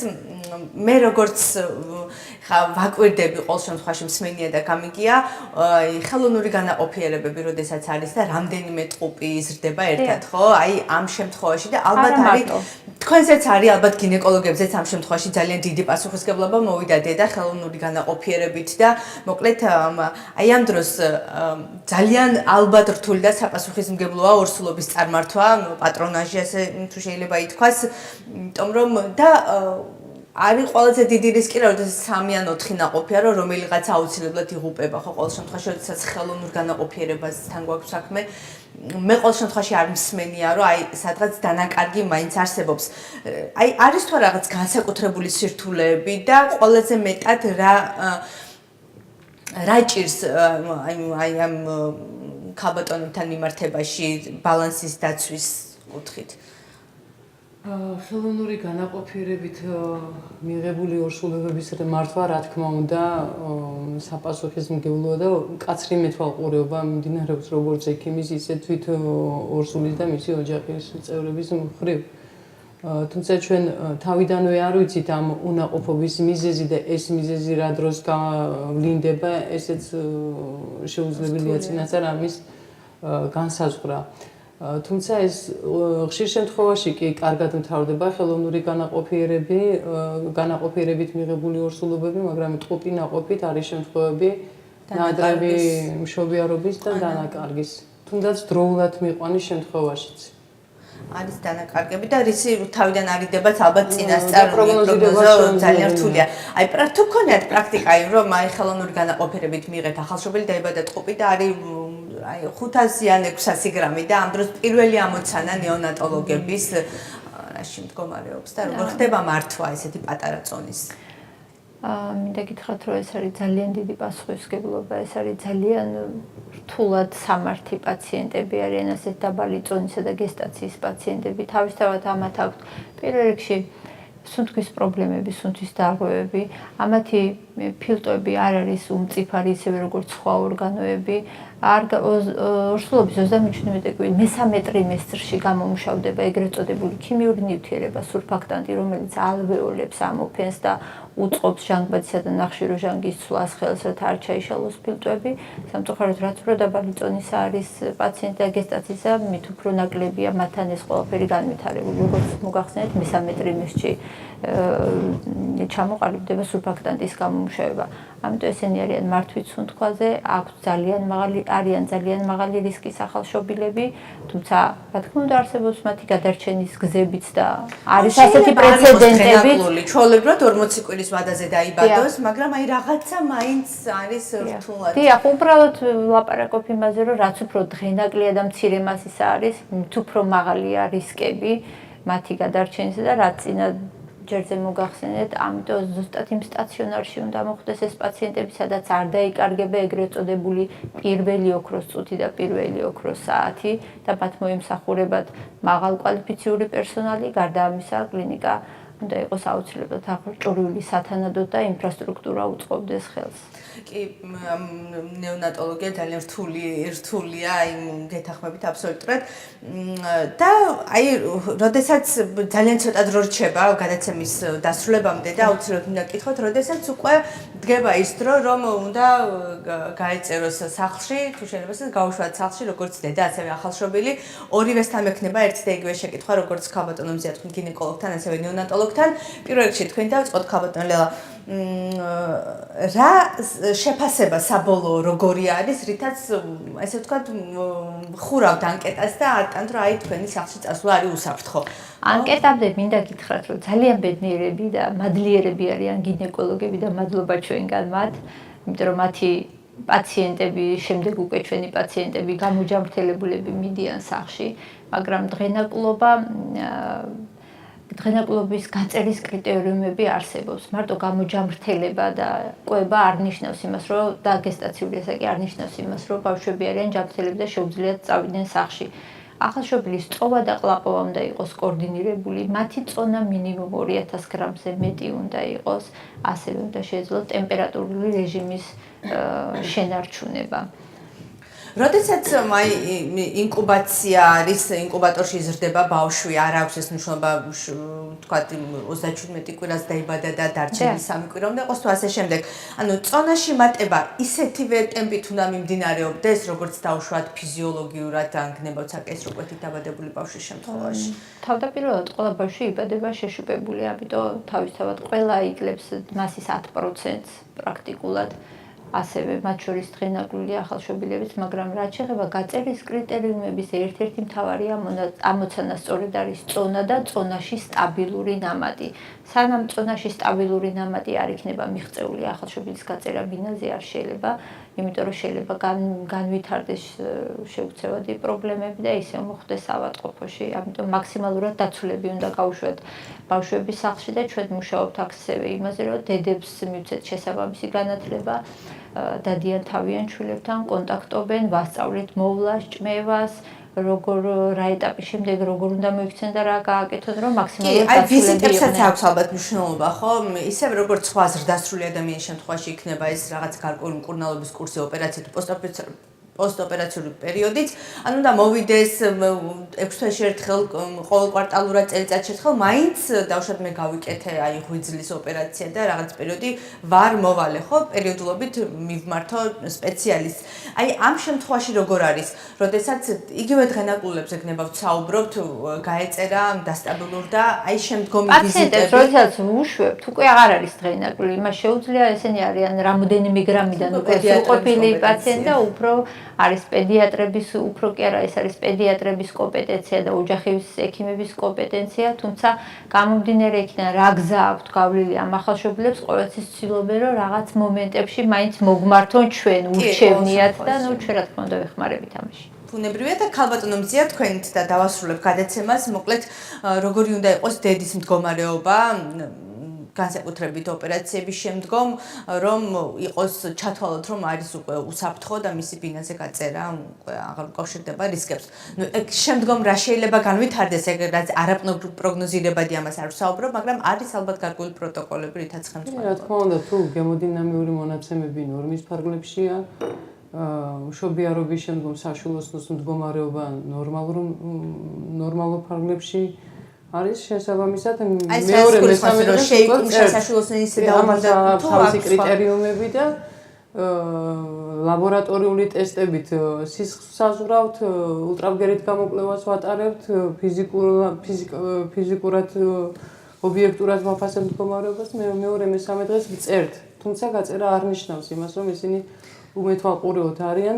მე როგორც ვაკვირდები ყოველ შემთხვევაში მსმენია და გამიგია ხელოვნური განაყოფიერებები, როდესაც არის და რამდენიმე ტყუპი იზრდება ერთად, ხო? აი ამ შემთხვევაში და ალბათ არის თქვენზეც არის ალბათ გინეკოლოგებზეც ამ შემთხვევაში ძალიან დიდი პასუხისგებლობა მოვიდა დედა ხელოვნური განაყოფიერებით და მოკლედ აი ამ დროს ძალიან ალბათ რთული და საპასუხისმგებლოა ორსულობის წარმართვა, პატრონაჟი ასე თუ შეიძლება ითქვას, იმიტომ რომ და არის ყველაზე დიდი რისკი, როდესაც 3 ან 4 ნაყოფია, რომ რომელიღაც აუცილებლად იღუპება, ხო, ყოველ შემთხვევაში, როდესაც ხელოვნურ განაყოფიერებასთან გვაქვს საქმე, მე ყოველ შემთხვევაში არ მსმენია, რომ აი სადღაც დანაკარგი მაინც არსებობს. აი არის თუ რაღაც განსაკუთრებული სირთულეები და ყველაზე მეტად რა ჭირს აი ამ ქალბატონებთან მიმართებაში ბალანსის დაცვის კუთხით? ხელოვნური განაყოფიერებით მიღებული ორსულობების მართვა, რა თქმა უნდა, საპასუხისმგებლოა და მკაცრი მეთვალყურეობა მიმდინარეობს როგორც ექიმის, ისე თვით ორსულის და მისი ოჯახის წევრების მხრივ. თუმცა ჩვენ თავიდანვე არ ვიცით ამ უნაყოფობის მიზეზი და ეს მიზეზი რა დროს ვლინდება, ესეც შეუძლებელია წინასწარ ამის განსაზღვრა. თუმცა ეს ხშირ შემთხვევაში კი კარგად მთავრდება ხელოვნური განაყოფიერებით მიღებული ორსულობები, მაგრამ ტყუპი ნაყოფით არის შემთხვევები ნადრევი მშობიარობის და დანაკარგის, თუნდაც დროულად მიყვანის შემთხვევაშიც. არის დანაკარგები და რისი თავიდან არიდებაც ალბათ წინასწარ პროგნოზა ძალიან რთულია. აი თუ გქონიათ პრაქტიკა იმ რომ აი ხელოვნური განაყოფიერებით მიიღეთ ახალშობილი დაიბადა ტყუპი და არის აი 500 ან 600 გრამი და ამ დროს პირველი ამოცანა ნეონატოლოგების რაში მდგომარეობს და როგორ ხდება მართვა ესეთი პატარა წონის? მინდა გითხრათ, რომ ეს არის ძალიან დიდი პასუხისმგებლობა, ეს არის ძალიან რთულად სამართი პაციენტები არიან, ასეთ დაბალი წონისა და გესტაციის პაციენტები. თავისთავად ამათ აქვთ პირველ რიგში სუნთქვის პრობლემები, სუნთქვის დარღვევები, ამათი ფილტვები არ არის უმწიფარი ისევე როგორც სხვა ორგანოები. ორსულობის 37 კვირით მესამე ტრიმესტრში გამომუშავდება ეგრეთ წოდებული ქიმიური ნივთიერება, სურფაქტანტი, რომელიც ალვეოლებს ამოფენს და უწყობს ჟანგბადისა და ნახშირო ჟანგის ცვლას ხელს, რათა არ ჩაიშალოს ფილტვები. სამწუხაროდ, რაც უფრო დაბალი წონისა არის პაციენტი და გესტაცისა, მით უფრო ნაკლებია მათთან ეს ყველაფერი განვითარებული. როგორც მოგახსენეთ, მესამე ტრიმესტრში ჩამოყალიბდება სურფაქტანტის გამომუშავება. ამიტომ ესენი არიან მართვის სუნთქვაზე, აქვთ არიან ძალიან მაღალი რისკის ახალშობილები, თუმცა რა თქმა უნდა არსებობს მათი გადარჩენის გზებიც და არის ასეთი პრეცედენტები. ჩვეულებრივად 40 კვირის ვადაზე დაიბადოს, მაგრამ აი რაღაცა მაინც არის რთულად. დიახ, უბრალოდ ლაპარაკობ იმაზე, რომ რაც უფრო დღენაკლია და მცირე მასისა არის, მით უფრო მაღალია რისკები მათი გადარჩენისა და რაც წინა ჯერზე მოგახსენეთ, ამიტომ ზუსტად იმ სტაციონარში უნდა მოხდეს ეს პაციენტები, სადაც არ დაიკარგება ეგრეთ წოდებული პირველი ოქროს წუთი და პირველი ოქროს საათი და მათ მოემსახურებათ მაღალკვალიფიციური პერსონალი, გარდა ამისა კლინიკა უნდა იყოს აუცილებლად აღჭურვილი სათანადოდ და ინფრასტრუქტურა უწყობდეს ხელს. კი, ნეონატოლოგია ძალიან რთულია, აი გეთახმებით აბსოლუტურად. და აი, როდესაც ძალიან ცოტა დრო რჩება გადაცემის დასრულებამდე და აუცილებლად უნდა გკითხოთ, როდესაც უკვე დგება ის დრო, რომ უნდა გაეწეროს სახლში, თუ შეიძლება ისე გაუშვათ სახლში, როგორც დედა, ასევე ახალშობილი, ორივესთან ექნება ერთი და იგივე შეკითხვა, როგორც ქალბატონო მზია თქვენ გინეკოლოგთან, ასევე ნეონატოლოგთან. პირველ რიგში თქვენ დავწყოთ ქალბატონო ლელა. რა შეფასება საბოლოო როგორი არის, რითაც ესე ვთქვათ, ხურავთ ანკეტას და ატანთ, რომ აი თქვენი სახლში წასვლა არის უსაფრთხო. ანკეტამდე მინდა გითხრათ, რომ ძალიან ბედნიერები და მადლიერები არიან გინეკოლოგები და მადლობა ჩვენგან მათ, იმიტომ რომ მათი პაციენტები, შემდეგ უკვე ჩვენი პაციენტები გამოჯამრთელებულები მიდიან სახლში, მაგრამ დღენაკლობის გაწერის კრიტერიუმები არსებობს. მარტო გამოჯამრთელება და კვება არ ნიშნავს იმას, რომ და გესტაციური ასაკი არ ნიშნავს იმას, რომ ბავშვები არიან ჯანმრთელები და შეუძლიათ წავიდნენ სახლში. ახალშობილის წოვა და ყლაპოვა უნდა იყოს კოორდინირებული, მათი წონა მინიმუმ 2000 გრამზე მეტი უნდა იყოს, ასევე უნდა შეეძლოთ ტემპერატურული რეჟიმის შენარჩუნება. როდესაც აი ინკუბაცია არის, ინკუბატორში იზრდება ბავშვი, არ აქვს ეს მნიშვნელობა, თქვათ 37 კვირას დაიბადა და დარჩენილი 3 კვირა უნდა იყოს თუ ასე შემდეგ. ანუ წონაში მატება ისეთივე ტემპით უნდა მიმდინარეობდეს, როგორც დავუშვათ ფიზიოლოგიურად ანგნებავთ საკეს როგოთი დაბადებული ბავშვის შემთხვევაში. თავდაპირველად ყველა ბავშვი იბადება შეშუპებული, ამიტომ თავისთავად ყველა იკლებს მასის 10%-ს პრაქტიკულად. ასევე მათ შორის დღენაკლული ახალშობილებიც, მაგრამ რაც შეეხება გაწერის კრიტერიუმების ერთ-ერთი მთავარი ამოცანა სწორედ არის წონა და წონაში სტაბილური ნამატი. სანამ წონაში სტაბილური ნამატი არ იქნება მიღწეული ახალშობილის გაწერა ბინაზე არ შეიძლება, იმიტომ რომ შეიძლება განვითარდეს შეუცვლელი პრობლემები და ისე მოხდეს ავადმყოფოში. ამიტომ მაქსიმალურად დაცულები უნდა გავუშვათ ბავშვების სახლში და ჩვენ მუშაობთ ასევე იმაზე, რომ დედებს მივცეთ შესაბამისი განათლება. დადიან თავიანთ შვილებთან, კონტაქტობენ, ვასწავლეთ მოვლას, ჭმევას, რა ეტაპის შემდეგ როგორ უნდა მოიქცენ და რა გააკეთონ, რომ მაქსიმალურად აი ვიზიტერსაც აქვს ალბათ მნიშვნელობა, ხო? ისევ როგორც სხვა ზრდასრული ადამიანის შემთხვევაში იქნება ეს რაღაც გარკვეული მკურნალობის კურსი, ოპერაცია თუ პოსტოპერაციული პერიოდიც, ანუ და მოვიდეს 6 თვეში ერთხელ, ყოველ კვარტალურად წელიწადში ერთხელ, მაინც დავუშვათ მე გავიკეთე აი ღვიძლის ოპერაცია და რაღაც პერიოდი ვარ მოვალე, ხო? პერიოდულობით მივმართო სპეციალისტს. აი ამ შემთხვევაში როგორ არის, როდესაც იგივე დღენაკულებს ეგნებავთ, საუბრობთ, გაეწერა, დასტაბილურდა, აი შემდგომი ვიზიტები. პაციენტებს როდესაც უშვებთ, უკვე აღარ არის დღენაკული, იმას შეუძლია ესენი არიან რამოდენიმე გრამიდან უკვე სრულყოფილი პაციენტი და უფრო არის პედიატრების, უფრო კი არა, ეს არის პედიატრების კომპეტენცია და ოჯახის ექიმების კომპეტენცია, თუმცა გამომდინარე იქიდან რა გზა აქვთ გავლილი ამ ახალშობილებს, ყოველთვის ცდილობენ რომ რაღაც მომენტებში მაინც მოგმართონ ჩვენ, ურჩევნიათ და ნუ ჩვენ რა თქმა უნდა ვეხმარებით ამაში. ბუნებრივია და ქალბატონო მზია თქვენით და დავასრულებ გადაცემას, მოკლედ როგორი უნდა იყოს დედის მდგომარეობა განსაკუთრებით ოპერაციების შემდგომ, რომ იყოს ჩათვალოთ, რომ არის უკვე უსაფრთხო და მისი ბინაზე გაწერა უკვე აღარ უკავშირდება რისკებს. ნუ ეგ შემდგომ რა შეიძლება განვითარდეს, ეგ რაც არაპროგნოზირებადი ამას არ ვსაუბრობ, მაგრამ არის ალბათ გარკვეული პროტოკოლები, რითაც ხელმძღვანელი. რა თქმა უნდა, თუ გემოდინამიური მონაცემები ნორმის ფარგლებშია, მშობიარობის შემდგომ საშვილოსნოს მდგომარეობა ნორმალურ ფარგლებში არის შესაბამისად მეორე მესამე და საშვილოსნოს თავისი კრიტერიუმები და ლაბორატორიული ტესტებით სისხლსაზღვრავთ, ულტრავგერით გამოკვლევას ვატარებთ, ფიზიკურად ობიექტურად ვაფასებთ მდგომარეობას, მეორე მესამე დღეს ვწერთ, თუმცა გაწერა არ ნიშნავს იმას, რომ ისინი უმეთვალყურეოდ არიან,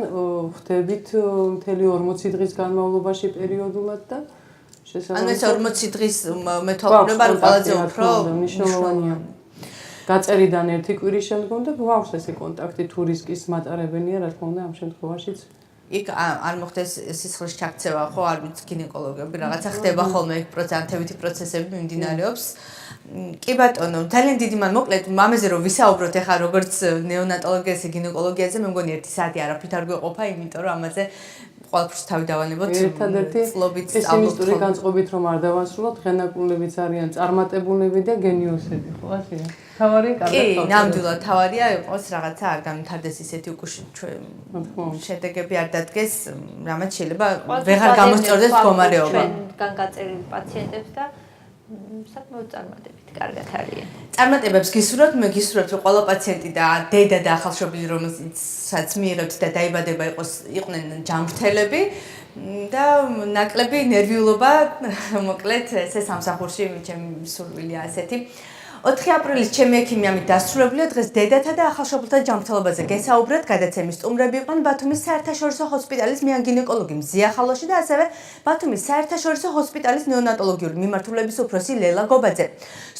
ხდებით მთელი 40 დღის განმავლობაში პერიოდულად და ანუ ეს 40 დღის მეთვალყურება არის ყველაზე უფრო მნიშვნელოვანია. გაწერიდან 1 კვირის შემდგომ და გვაქვს ესე კონტაქტი თუ რისკის მატარებელია, რა თქმა უნდა, ამ შემთხვევაშიც. იქ არ მოხდეს სისხლის ჩაქცევა, ხო, არ ვიცი გინეკოლოგები რაღაცა ხდება ხოლმე პროცესებითი პროცესები მიმდინარეობს. კი ბატონო, ძალიან დიდი მოკლედ მამაზე რომ ვისაუბროთ ახლა როგორც ნეონატოლოგიაზე, გინეკოლოგიაზე, მე მგონი 1 საათი არაფრით არ გვეყოფა, იმიტომ რომ ამაზე ყველაფერს თავი დავანებოთ. ერთადერთი პესიმისტური განწყობით რომ არ დავასრულოთ, დღენაკულებიც არიან წარმატებულები და გენიოსები, ხო ასეა? თავარი კარგად. კი, ნამდვილად თავარია იყოს რაღაცა არ განვითარდეს ისეთი უკვე შედეგები არ დადგეს, რამაც შეიძლება ვეღარ გამოსწორდეს მდგომარეობა. ჩვენგან გაწერილ პაციენტებს და საკმაოდ წარმატებით კარგად არიან. წარმატებებს გისურვებთ, მე გისურვებთ რომ ყველა პაციენტი და დედა და ახალშობილი რომელსაც მიიღებთ და დაიბადება იყვნენ ჯანმრთელები და ნაკლები ნერვიულობა, მოკლედ ესე სამსახურში ჩემი სურვილია ასეთი. 4 აპრილის ჩემი ექიმი ამით დასრულებულია. დღეს დედათა და ახალშობილთა ჯანმრთელობაზე გესაუბრეთ. გადაცემის სტუმრები იყვნენ ბათუმის საერთაშორისო ჰოსპიტალის მეან-გინეკოლოგი მზია ხალვაში და ასევე ბათუმის საერთაშორისო ჰოსპიტალის ნეონატოლოგიური მიმართულების უფროსი ლელა გობაძე.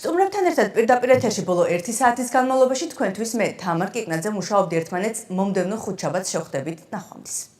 სტუმრებთან ერთად პირდაპირ ეთერში ბოლო 1 საათის განმავლობაში თქვენთვის მე თემა მუშაობდი ერთმანეთს მომდევნო ხუთშაბათს შევხვდებით. ნახვამდის.